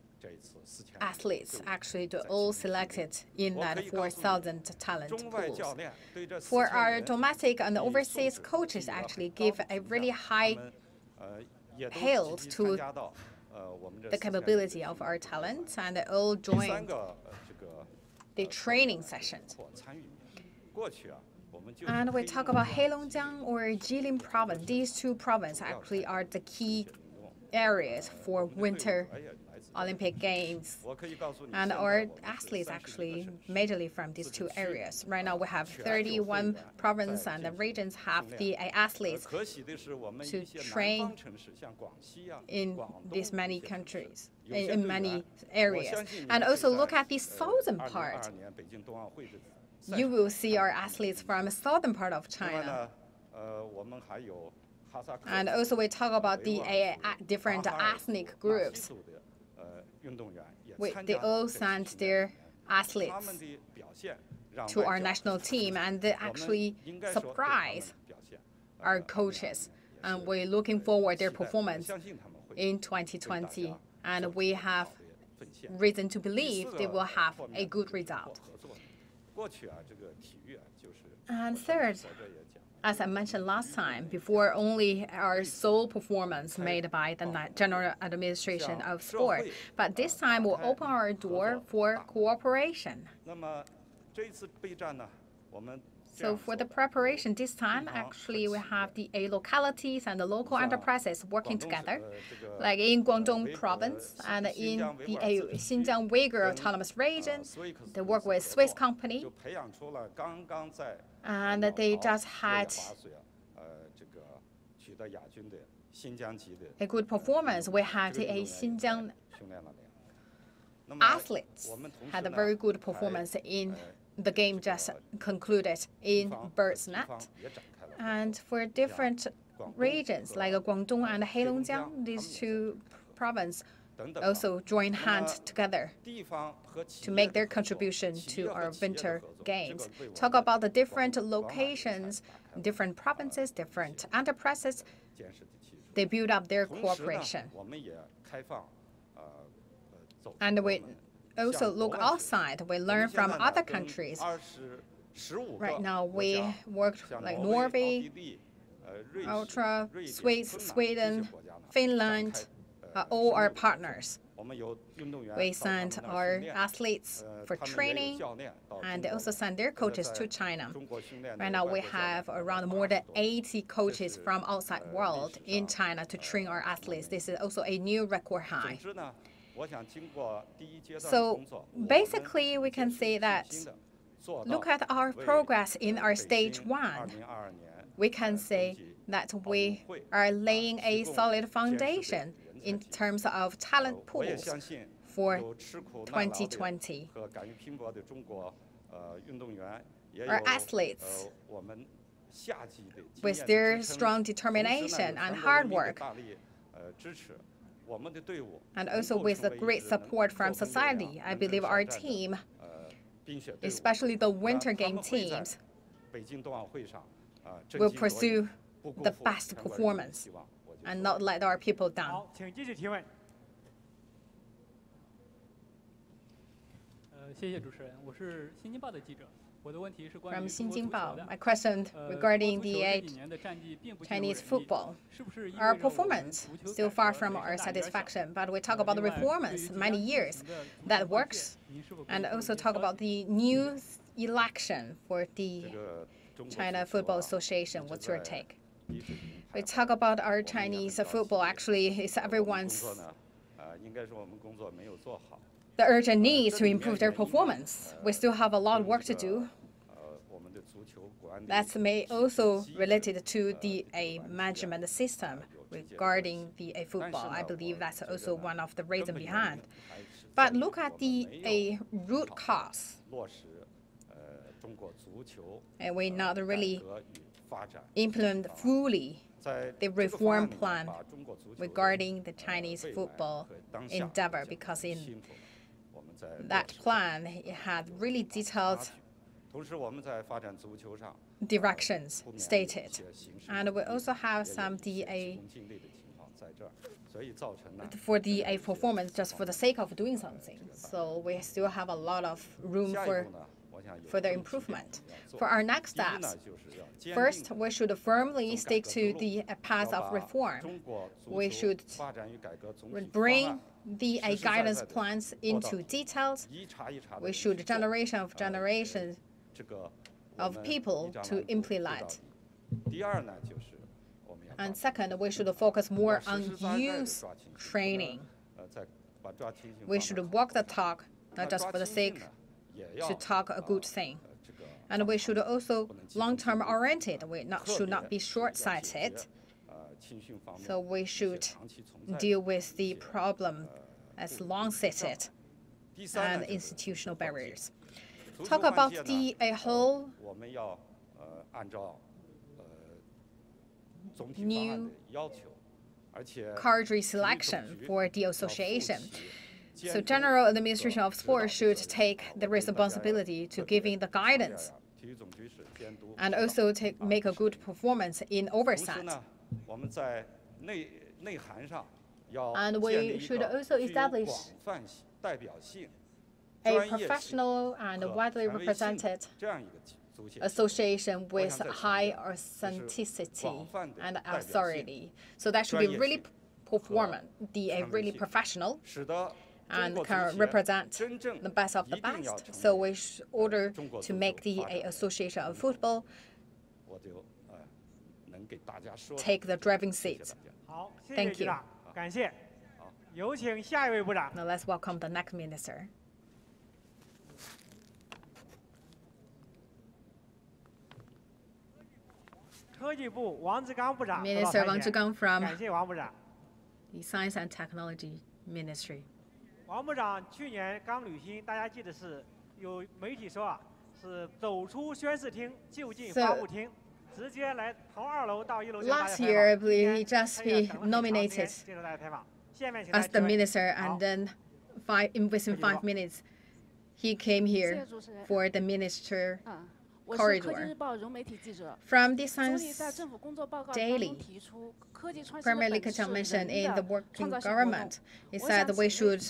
athletes actually they're all selected in that 4,000 talent pools. For our domestic and overseas coaches actually give a really high hail to the capability of our talents, and they all joined the training sessions. And we talk about Heilongjiang or Jilin province. These two provinces actually are the key areas for Winter Olympic Games. And our athletes actually majorly from these two areas. Right now we have 31 provinces and the regions have the athletes to train in these many countries, in many areas. And also look at the southern part. You will see our athletes from the southern part of China. And also we talk about the different ethnic groups. They all sent their athletes to our national team, and they actually surprise our coaches. And we're looking forward to their performance in 2020. And we have reason to believe they will have a good result. And third, as I mentioned last time, before only our sole performance made by the General Administration of Sport, but this time we'll open our door for cooperation. So for the preparation this time, actually we have the localities and the local enterprises working together, like in Guangdong province and in the Xinjiang Uyghur Autonomous Region. They work with Swiss company, and they just had a good performance. We had a Xinjiang athletes had a very good performance in the game just concluded in Bird's Net. And for different regions like Guangdong and Heilongjiang, these two provinces also join hands together to make their contribution to our Winter Games. Talk about the different locations, different provinces, different enterprises. They build up their cooperation. And we also look outside. We learn from other countries. Right now, we work like Norway, Ultra, Sweden, Finland, all our partners. We send our athletes for training, and they also send their coaches to China. Right now, we have around more than 80 coaches from outside world in China to train our athletes. This is also a new record high. So basically, we can say that look at our progress in our stage 1. We can say that we are laying a solid foundation in terms of talent pools for 2020. Our athletes, with their strong determination and hard work, and also with the great support from society, I believe our team, especially the Winter Game teams, will pursue the best performance and not let our people down. From Xinjiang, my question regarding the Chinese football. Our performance still far from our satisfaction, but we talk about the performance many years that works, and also talk about the new election for the China Football Association. What's your take? We talk about our Chinese football. Actually, it's everyone's the urgent needs to improve their performance. We still have a lot of work to do. That's may also related to the management system regarding the football. I believe that's also one of the reasons behind. But look at the root cause. And we not really implement fully the reform plan regarding the Chinese football endeavor, because in that plan it had really detailed directions stated. And we also have some DA for DA performance just for the sake of doing something. So we still have a lot of room for further improvement. For our next steps, first, we should firmly stick to the path of reform. We should bring the guidance plans into details. We should generation of people to implement. And second, we should focus more on youth training. We should walk the talk, not just for the sake to talk a good thing. And we should also long-term oriented. We should not be short-sighted. So we should deal with the problem as long-sighted and institutional barriers. Talk about the whole new cadre selection for the association. So General Administration of Sport should take the responsibility to giving the guidance and also make a good performance in oversight. And we should also establish a professional and widely represented association with high authenticity and authority. So that should be really really professional and can represent the best of the best. So we should order to make the Association of Football take the driving seat. Thank you. Now let's welcome the next minister. Minister Wang Zhigang from the Science and Technology Ministry. 王部长去年刚履新，大家记得是有媒体说是走出宣誓厅，就进发布厅，直接来从2楼到1楼。Last year, I believe he just be nominated as the minister, and then within 5 minutes, he came here for the minister corridor. From the Science Daily, Premier Li Keqiang mentioned in the working government, he said we should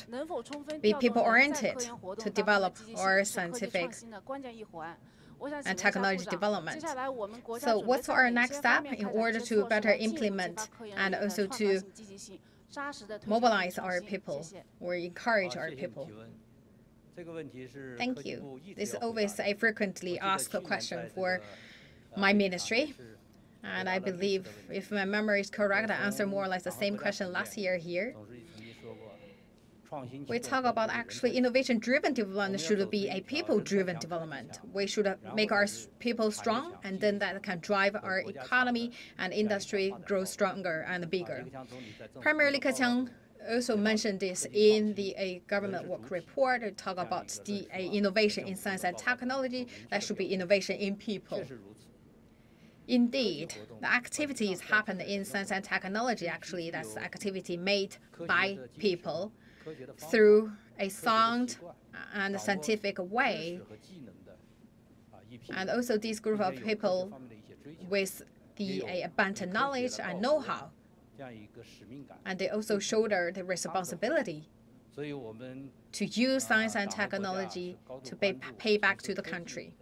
be people-oriented to develop our scientific and technology development. So what's our next step in order to better implement and also to mobilize our people or encourage our people? Thank you. This is always a frequently asked question for my ministry. And I believe, if my memory is correct, I answered more or less the same question last year here. We talk about actually innovation-driven development should be a people-driven development. We should make our people strong, and then that can drive our economy and industry grow stronger and bigger. Premier Li Keqiang also mentioned this in the government work report. To talk about the innovation in science and technology, that should be innovation in people. Indeed, the activities happen in science and technology. Actually, that's activity made by people through a sound and scientific way. And also this group of people with the abundant knowledge and know-how. And they also shoulder the responsibility to use science and technology to pay back to the country.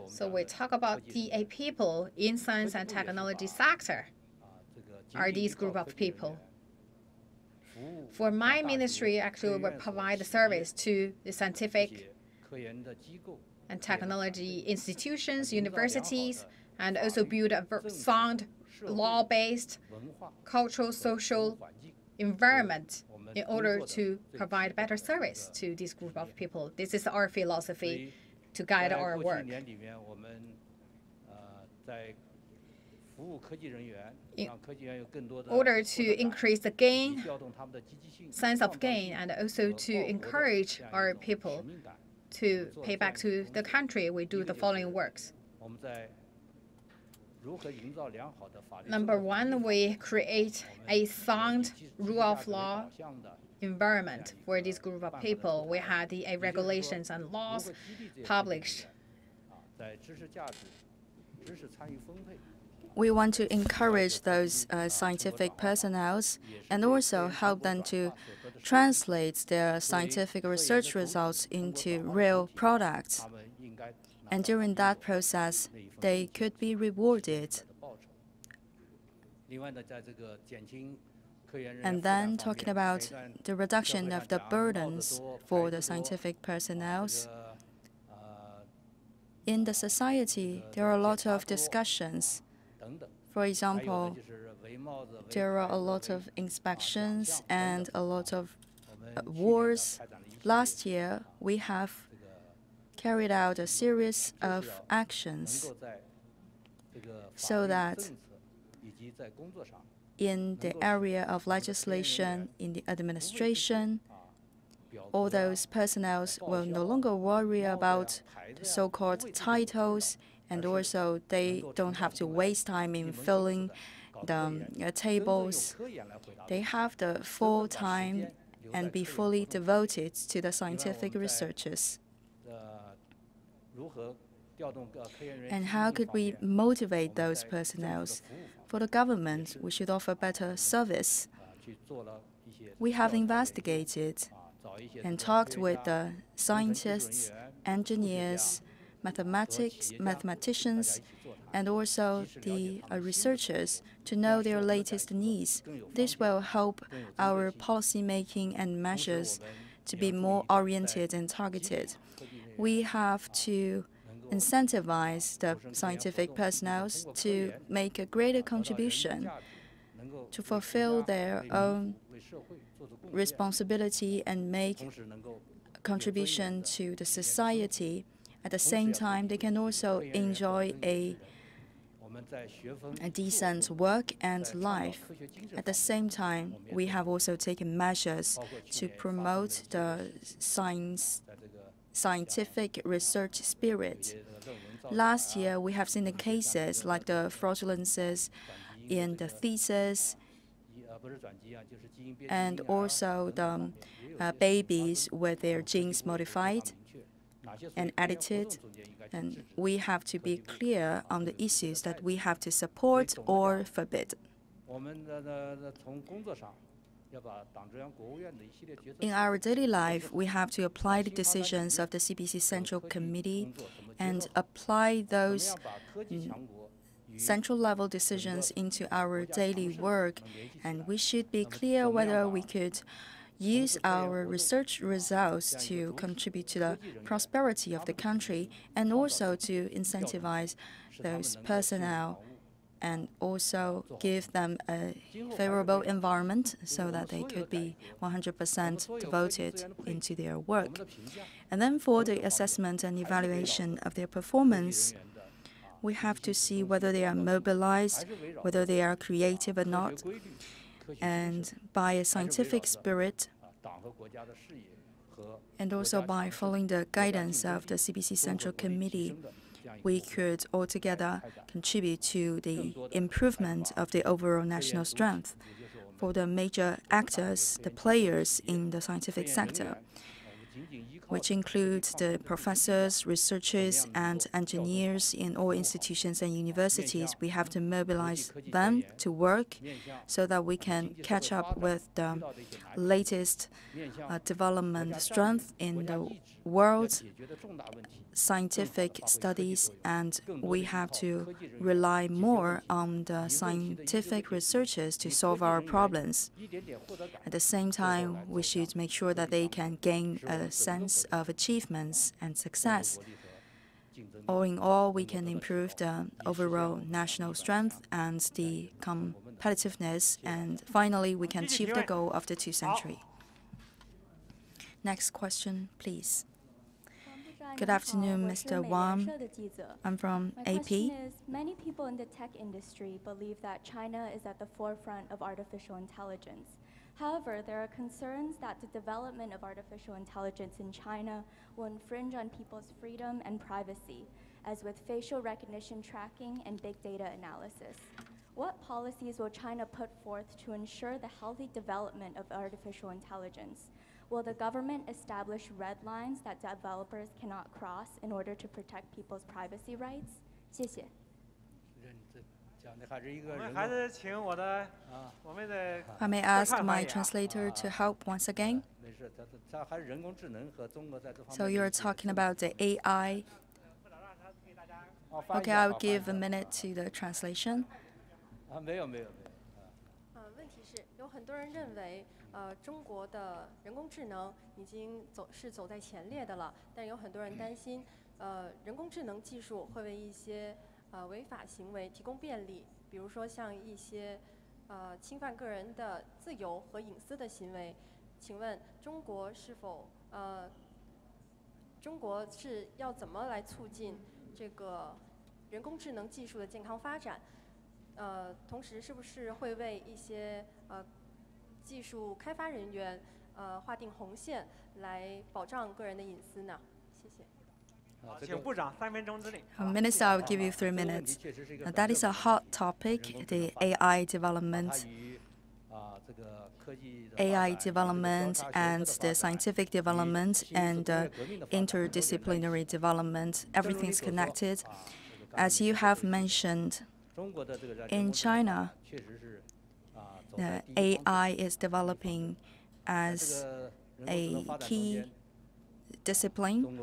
So we talk about the people in science and technology sector are these group of people. For my ministry, actually, we provide the service to the scientific and technology institutions, universities, and also build a sound, law-based, cultural, social environment in order to provide better service to this group of people. This is our philosophy to guide our work. In order to increase the sense of gain, and also to encourage our people to pay back to the country, we do the following works. Number one, we create a sound rule of law environment for this group of people. We had the regulations and laws published. We want to encourage those scientific personnel and also help them to translate their scientific research results into real products. And during that process, they could be rewarded. And then talking about the reduction of the burdens for the scientific personnel. In the society, there are a lot of discussions. For example, there are a lot of inspections and a lot of wars. Last year, we have carried out a series of actions so that in the area of legislation, in the administration, all those personnel will no longer worry about the so-called titles, and also they don't have to waste time in filling the tables. They have the full time and be fully devoted to the scientific researches. And how could we motivate those personnel? For the government, we should offer better service. We have investigated and talked with the scientists, engineers, mathematicians, and also the researchers to know their latest needs. This will help our policy making and measures to be more oriented and targeted. We have to incentivize the scientific personnel to make a greater contribution, to fulfill their own responsibility and make a contribution to the society. At the same time, they can also enjoy a decent work and life. At the same time, we have also taken measures to promote the scientific research spirit. Last year, we have seen the cases like the fraudulences in the thesis and also the babies with their genes modified and edited. And we have to be clear on the issues that we have to support or forbid. In our daily life, we have to apply the decisions of the CPC Central Committee and apply those central-level decisions into our daily work. And we should be clear whether we could use our research results to contribute to the prosperity of the country and also to incentivize those personnel and also give them a favorable environment so that they could be 100% devoted into their work. And then for the assessment and evaluation of their performance, we have to see whether they are mobilized, whether they are creative or not. And by a scientific spirit, and also by following the guidance of the CPC Central Committee, we could altogether contribute to the improvement of the overall national strength for the major actors, the players in the scientific sector, which includes the professors, researchers, and engineers in all institutions and universities. We have to mobilize them to work so that we can catch up with the latest development strength in the world scientific studies, and we have to rely more on the scientific researchers to solve our problems. At the same time, we should make sure that they can gain a sense of achievements and success. All in all, we can improve the overall national strength and the competitiveness, and finally we can achieve the goal of the 2nd century. Next question, please. Good afternoon, Mr. Wang. I'm from AP. My question is, many people in the tech industry believe that China is at the forefront of artificial intelligence. However, there are concerns that the development of artificial intelligence in China will infringe on people's freedom and privacy, as with facial recognition tracking and big data analysis. What policies will China put forth to ensure the healthy development of artificial intelligence? Will the government establish red lines that developers cannot cross in order to protect people's privacy rights? 谢谢。 I may ask my translator to help once again. So you're talking about the AI. Okay, I'll give a minute to the translation. 问题是有很多人认为，中国的人工智能已经走在前列的了，但有很多人担心，人工智能技术会为一些违法行为提供便利，比如说像一些侵犯个人的自由和隐私的行为。请问中国是要怎么来促进这个人工智能技术的健康发展？同时是不是会为一些技术开发人员划定红线，来保障个人的隐私呢？谢谢。 请部长3分钟之内。 Minister, I'll give you 3 minutes. That is a hot topic, the AI development. AI development and the scientific development and interdisciplinary development, everything's connected. As you have mentioned, in China, the AI is developing as a key discipline.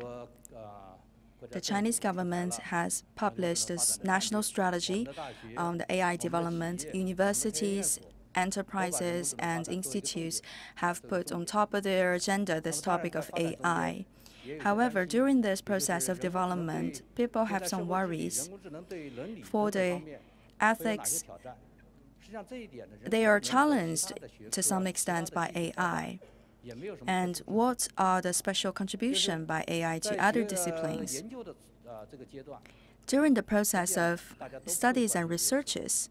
The Chinese government has published a national strategy on the AI development. Universities, enterprises, and institutes have put on top of their agenda this topic of AI. However, during this process of development, people have some worries. For the ethics, they are challenged to some extent by AI. And what are the special contributions by AI to other disciplines? During the process of studies and researches,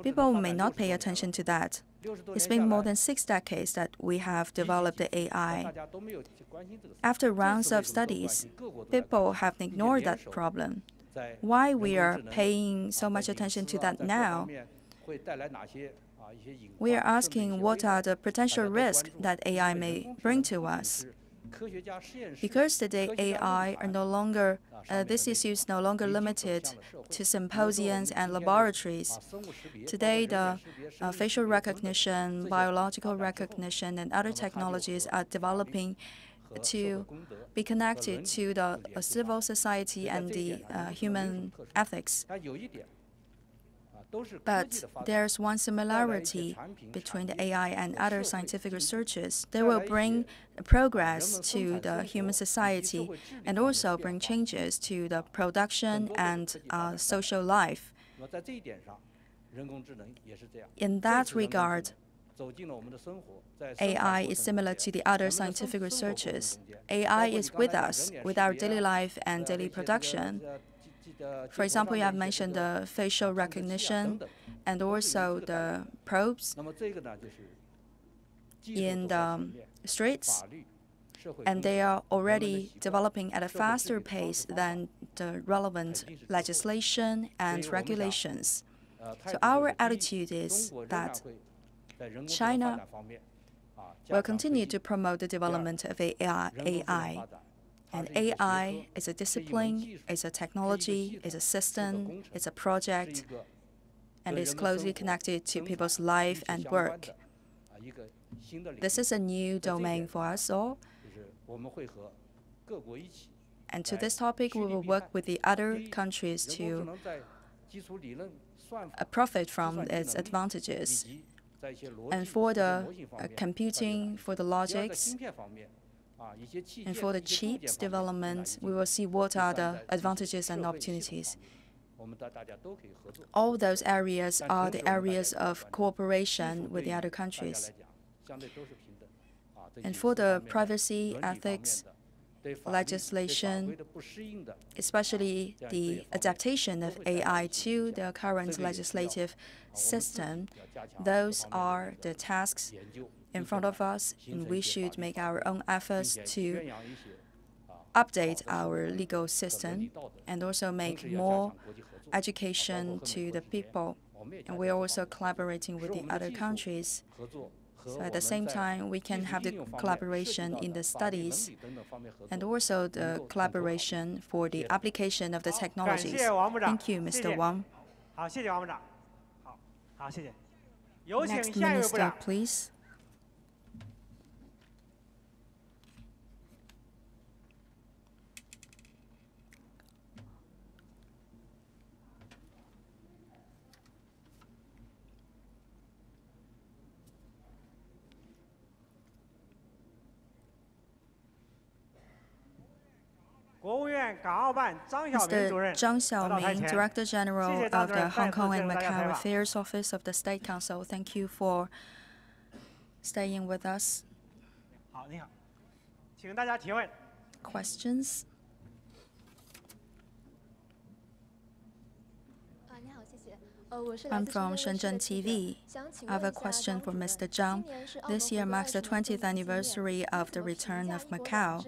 people may not pay attention to that. It's been more than 6 decades that we have developed the AI. After rounds of studies, people have ignored that problem. Why we are paying so much attention to that now? We are asking what are the potential risks that AI may bring to us. Because today AI are no longer, this issue is no longer limited to symposiums and laboratories. Today, the facial recognition, biological recognition, and other technologies are developing to be connected to the civil society and the human ethics. But there's one similarity between the AI and other scientific researches. They will bring progress to the human society and also bring changes to the production and social life. In that regard, AI is similar to the other scientific researches. AI is with us, with our daily life and daily production. For example, you have mentioned the facial recognition and also the probes in the streets, and they are already developing at a faster pace than the relevant legislation and regulations. So our attitude is that China will continue to promote the development of AI. And AI is a discipline, is a technology, is a system, it's a project, and is closely connected to people's life and work. This is a new domain for us all. And to this topic, we will work with the other countries to profit from its advantages. And for the computing, for the logics, and for the chips development, we will see what are the advantages and opportunities. All those areas are the areas of cooperation with the other countries. And for the privacy ethics legislation, especially the adaptation of AI to the current legislative system, those are the tasks in front of us, and we should make our own efforts to update our legal system and also make more education to the people. And we are also collaborating with the other countries. So at the same time, we can have the collaboration in the studies and also the collaboration for the application of the technologies. Thank you, Mr. Wang. Next minister, please. Mr. Zhang Xiaoming, Director General of the Hong Kong and Macau Affairs Office of the State Council, thank you for staying with us. Questions? I'm from Shenzhen TV. I have a question for Mr. Zhang. This year marks the 20th anniversary of the return of Macau.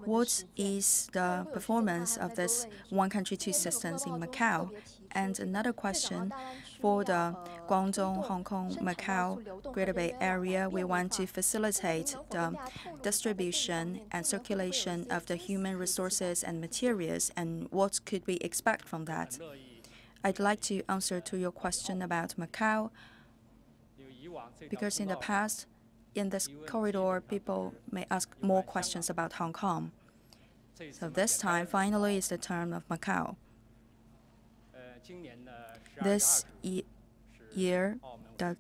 What is the performance of this one country, two systems in Macau? And another question, for the Guangdong, Hong Kong, Macau, Greater Bay Area, we want to facilitate the distribution and circulation of the human resources and materials, and what could we expect from that? I'd like to answer to your question about Macau, because in the past, in this corridor, people may ask more questions about Hong Kong. So this time, finally, is the turn of Macau. This year, the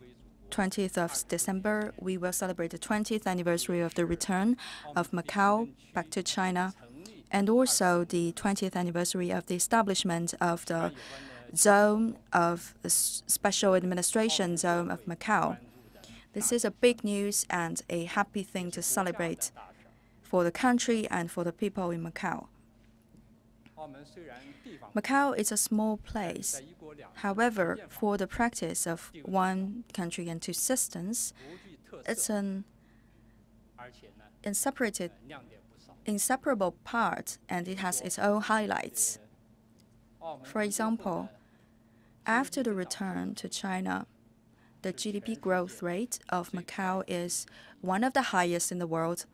20th of December, we will celebrate the 20th anniversary of the return of Macau back to China, and also the 20th anniversary of the establishment of the zone of the special administration zone of Macau. This is a big news and a happy thing to celebrate for the country and for the people in Macau. Macau is a small place. However, for the practice of one country and two systems, it's an inseparable part, and it has its own highlights. For example, after the return to China, the GDP growth rate of Macau is one of the highest in the world,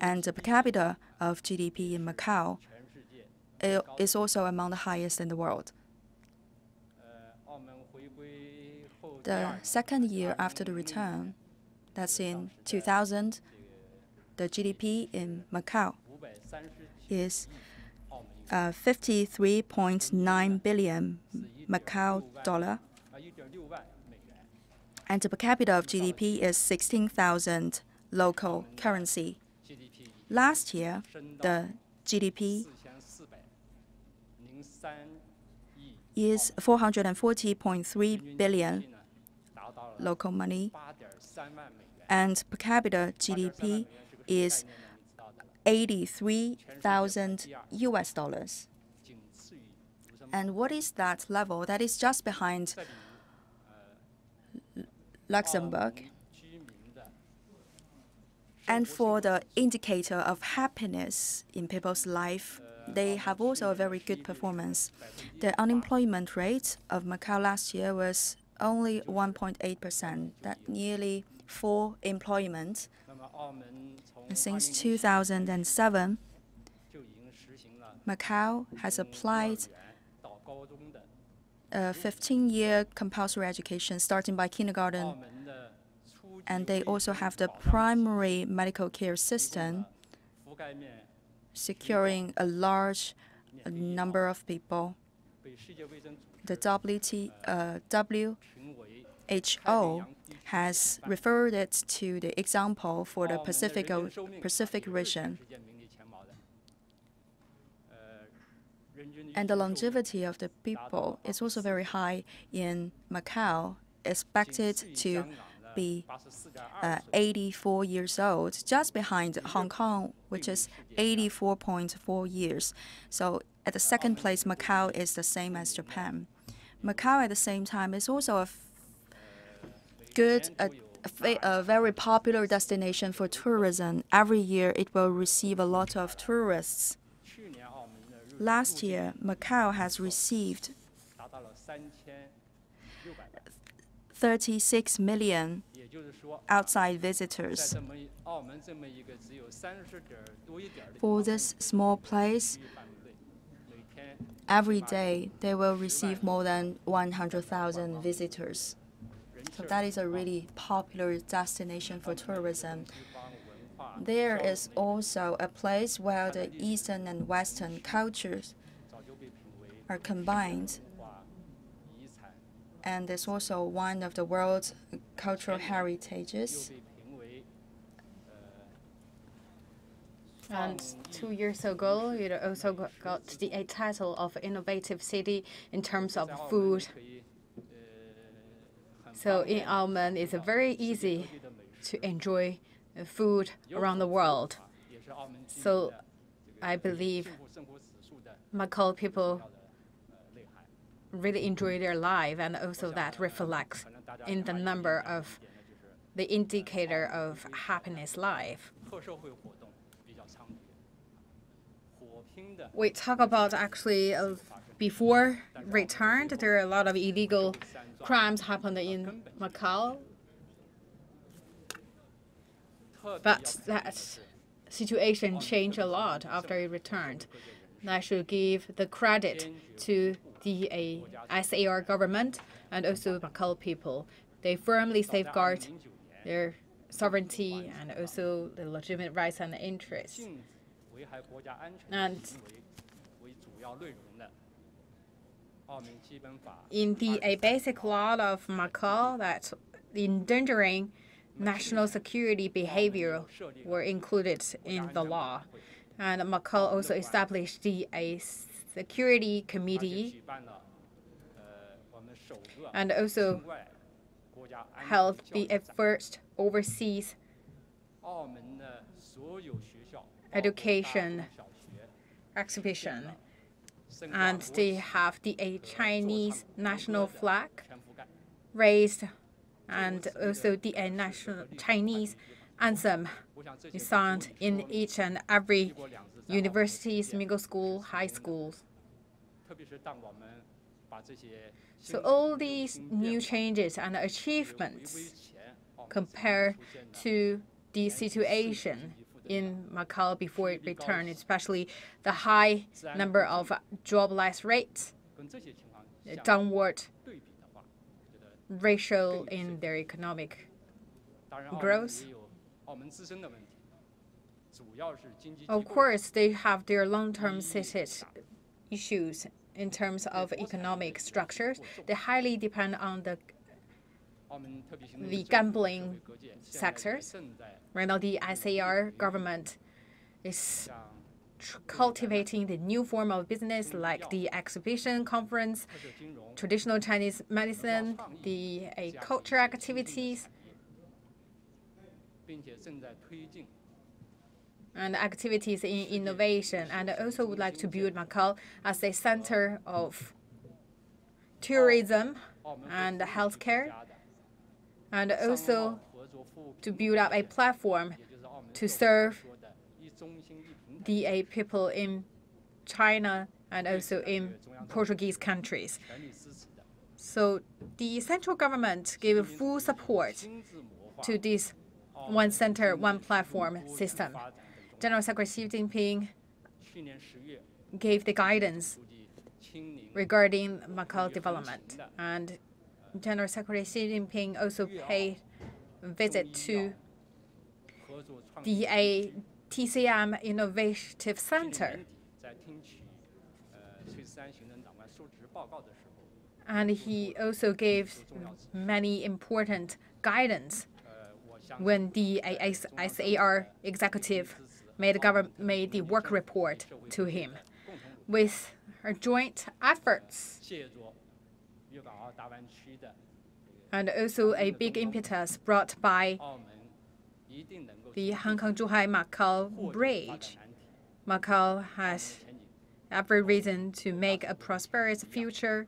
and the per capita of GDP in Macau is also among the highest in the world. The second year after the return, that's in 2000, the GDP in Macau is 53.9 billion Macau dollar, and the per capita of GDP is 16,000 local currency. Last year, the GDP is 440.3 billion local money, and per capita GDP is 83,000 US dollars. And what is that level? That is just behind Luxembourg. And for the indicator of happiness in people's life, they have also a very good performance. The unemployment rate of Macau last year was only 1.8%. That nearly full employment. And since 2007, Macau has applied a 15-year compulsory education starting by kindergarten, and they also have the primary medical care system, securing a large number of people. The WHO has referred it to the example for the Pacific region. And the longevity of the people is also very high in Macau, expected to be 84 years old, just behind Hong Kong, which is 84.4 years. So at the second place, Macau is the same as Japan. Macau at the same time is also a very popular destination for tourism. Every year it will receive a lot of tourists. Last year, Macau has received 36 million outside visitors. For this small place, every day they will receive more than 100,000 visitors. So that is a really popular destination for tourism. There is also a place where the Eastern and Western cultures are combined. And it's also one of the world's cultural heritages. And 2 years ago, it also got the title of Innovative City in terms of food. So in Auckland, it's very easy to enjoy food around the world. So I believe Macau people really enjoy their life, and also that reflects in the number of the indicator of happiness life. We talk about actually before return, there are a lot of illegal crimes happened in Macau. But that situation changed a lot after he returned. And I should give the credit to the SAR government and also Macau people. They firmly safeguard their sovereignty and also the legitimate rights and interests. And in the basic law of Macau, that endangering national security behavior were included in the law. And Macau also established the security committee and also held the first overseas education exhibition. And they have the Chinese national flag raised, and also the national Chinese anthem is sung in each and every universities, middle school, high schools. So all these new changes and achievements compare to the situation in Macau before it returned, especially the high number of jobless rates, the downward ratio in their economic growth. Of course, they have their long-term seated issues in terms of economic structures. They highly depend on the gambling sectors. Right now, the SAR government is cultivating the new form of business like the exhibition conference, traditional Chinese medicine, the culture activities, and activities in innovation. And I also would like to build Macau as a center of tourism and healthcare, and also to build up a platform to serve the people in China and also in Portuguese countries. So the central government gave full support to this one center, one platform system. General Secretary Xi Jinping gave the guidance regarding Macau development, and General Secretary Xi Jinping also paid a visit to the TCM Innovative Center. And he also gave many important guidance when the SAR executive made the work report to him. With joint efforts and also a big impetus brought by the Hong Kong-Zhuhai-Macau Bridge. Macau has every reason to make a prosperous future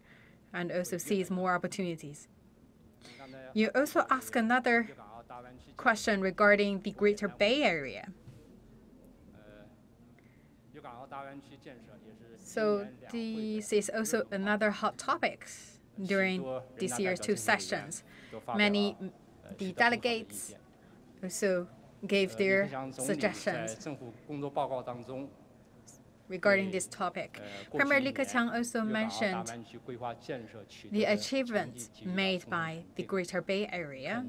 and also seize more opportunities. You also ask another question regarding the Greater Bay Area. So this is also another hot topic during this year's two sessions. Many the delegates also gave their suggestions regarding this topic. Premier Li Keqiang also mentioned the achievements made by the Greater Bay Area.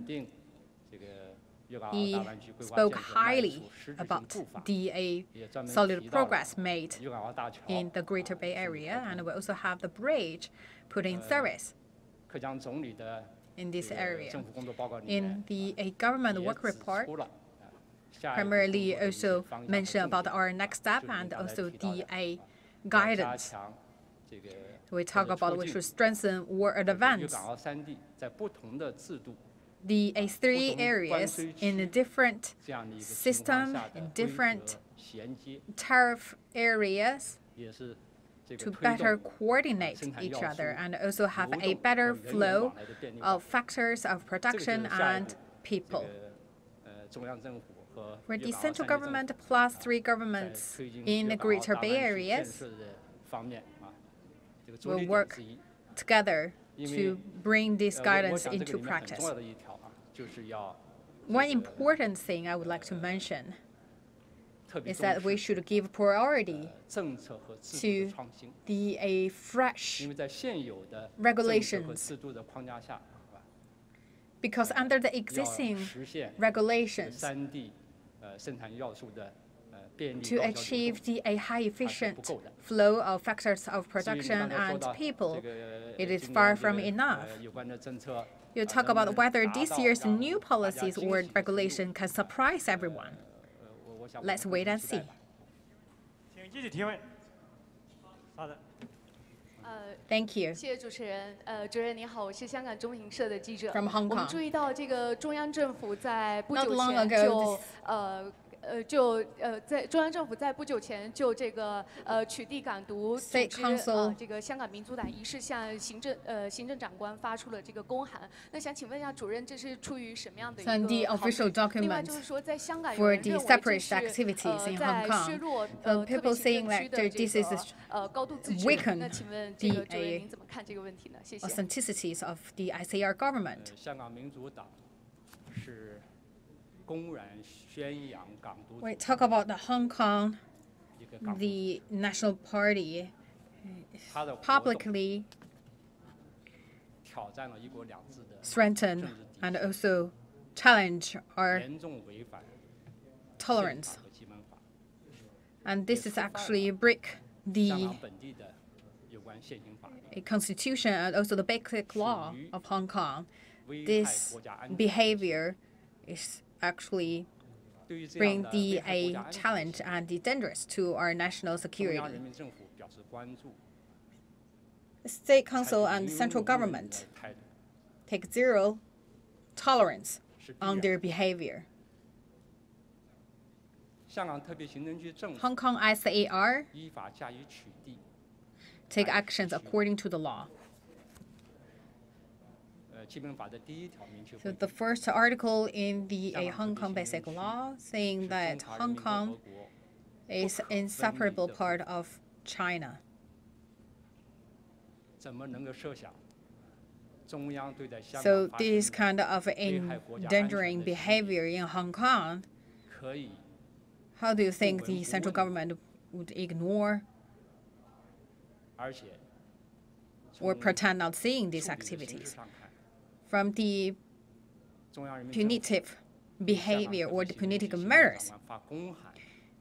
He spoke highly about the solid progress made in the Greater Bay Area, and we also have the bridge put in service in this area. In the government work report, Premier Li also mentioned about our next step and also the guidance. We talk about we should strengthen or advance the three areas in a different system, in different tariff areas to better coordinate each other and also have a better flow of factors of production and people. For the central government plus three governments in the Greater Bay Areas will work together to bring this guidance into practice. One important thing I would like to mention is that we should give priority to the fresh regulations, because under the existing regulations, to achieve a high efficient flow of factors of production and people, it is far from enough. You talk about whether this year's new policies or regulation can surprise everyone. Let's wait and see. Thank you. 谢谢主持人。主任您好，我是香港中评社的记者。 From Hong Kong. 我们注意到这个中央政府在不 Not 久 long 前 ago, 在中央政府在不久前就这个取缔港独组 State 织 Council 这个香港民族党一事向行政长官发出了这个公函。那想请问一下主任，这是出于什么样的一个 send the 考 official 虑？另外 document 就是说，在香港有 for 人 the 认为这 separate 是 activities in 在 Hong 削弱 Kong. 特别 People 行 saying 政区 that 的这 this is 个高度自治。 weaken 那请问这个 the 主任您怎么看这个问题呢？谢谢。 authenticities of the ICR government. 香港民主党是公然宣扬港独。 We talk about the Hong Kong, the National Party publicly 挑战了一国两制的 strengthen and also challenge our 严重违反 tolerance. 和基本法。 And this is actually break 香 the 港本地的有关现行法， constitution and also the basic law of Hong Kong. 危害 This 国家安全。 behavior is actually 对于这样 bring 的 the 危害国家安全 challenge and the dangerous to our national 中 security. 央人民政府表示关注， State Council 采 and 取 central 零容忍 government 的态度 take zero tolerance 是必 on 然 their behavior. 香港特别行政区政府 Hong Kong SAR 依法加以取缔。 take actions according to the law. 基本法的第一条明确 So 规 the 定， first article in the Hong Kong Basic Law saying 是 that 中华人 Hong 民共和 Kong 国 is inseparable part of China. 怎么能够设想中央对待香 So 港发 this 生的 kind of endangering behavior in Hong Kong, 可以 how do you think the central government would ignore 而且 or 从 pretend not seeing these 处理的形式 activities? 上看， From the 中央人民政府 punitive 向 behavior 港 or 特 the 别行政 punitive 区行政 measures 长官发公函，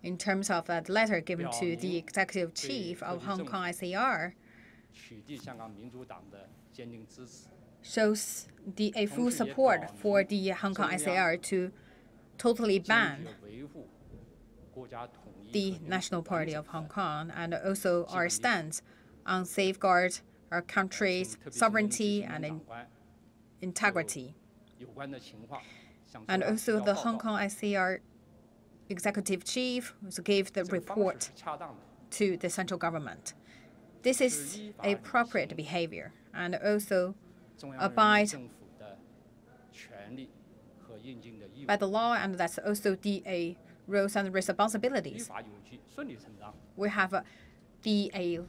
in terms of that letter given to the 表明 executive chief of 对 Hong 政 Kong 府 SAR 取缔香港民主党的坚定支持， shows a full 同时也 support 表 for 明 the Hong Kong 中央 SAR to totally 坚 ban 决维护国家统一 the 和 National 完 Party 整 of Hong 的 Kong and also our stance on safeguard our country's sovereignty and integrity. And also the Hong Kong ICR executive chief also gave the report to the central government. This is appropriate behavior and also abide by the law, and that's also the roles and responsibilities. We have the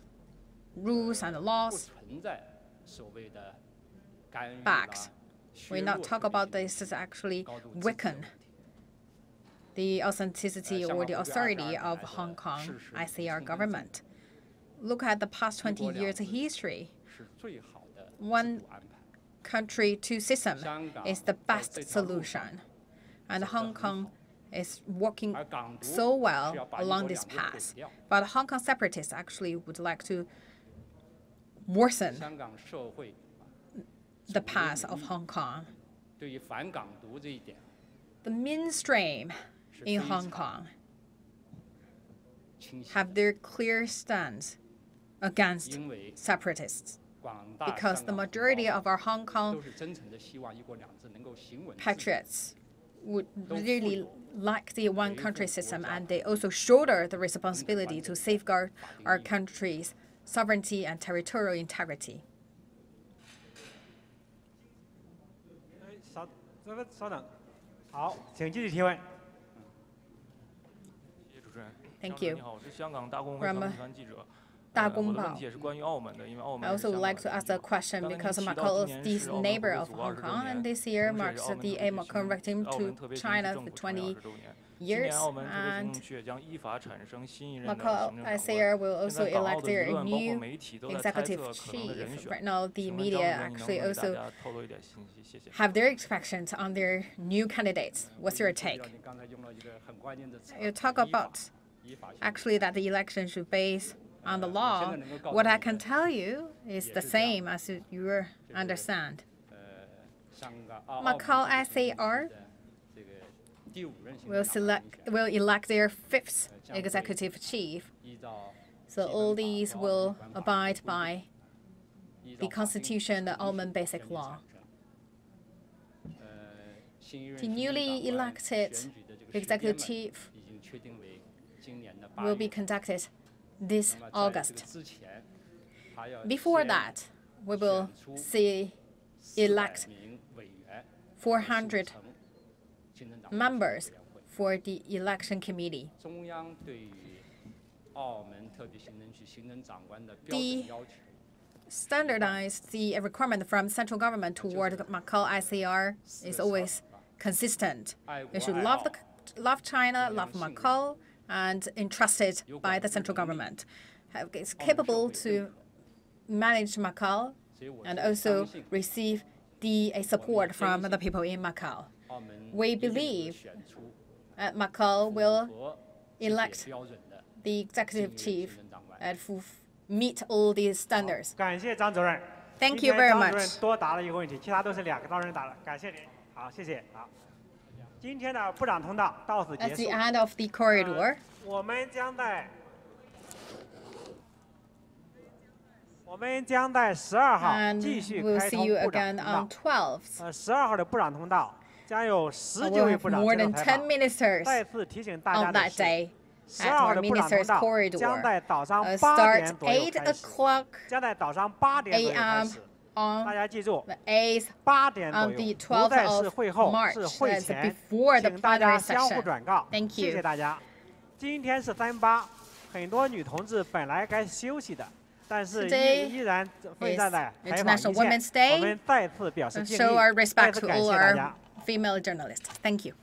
rules and laws backed. We not talk about this as actually weaken the authenticity or the authority of Hong Kong ICR government. Look at the past 20 years history. One country, two systems is the best solution. And Hong Kong is working so well along this path. But Hong Kong separatists actually would like to worsen the path of Hong Kong. The mainstream in Hong Kong have their clear stance against separatists, because the majority of our Hong Kong patriots would really like the one-country system, and they also shoulder the responsibility to safeguard our country's sovereignty and territorial integrity. 稍等，好，请继续提问。 Thank you. From I also would like to ask a question because Macau is the neighbor of Hong Kong, and this year marks the Macau regime to China for 20 years, and Macau ICR will also elect their new executive chief. Right now, the media actually also have their expectations on their new candidates. What's your take? You talk about actually that the election should base on the law. What I can tell you is the same as you understand. Macau ICR will elect their fifth executive chief. So all these will abide by the Constitution, the Almond Basic Law. The newly elected executive will be conducted this August. Before that, we will elect 400 members for the election committee. The requirement from central government toward Macau ICR is always consistent. We should love China, love Macau, and entrusted by the central government. It's capable to manage Macau and also receive the support from the people in Macau. We believe that Macau will elect the executive chief and meet all these standards. Thank you very much. As the end of the corridor, and we'll see you again on 12th. We'll have more than 10 ministers on that day at our ministers' corridor. Start 8 o'clock a.m. on the 8th, on the 12th of March, that's before the plenary session. Thank you. 今天是3·8，很多女同志本来该休息的，但是依然奋战在采访一线。我们再次表示敬意，再次感谢大家。Female journalists. Thank you.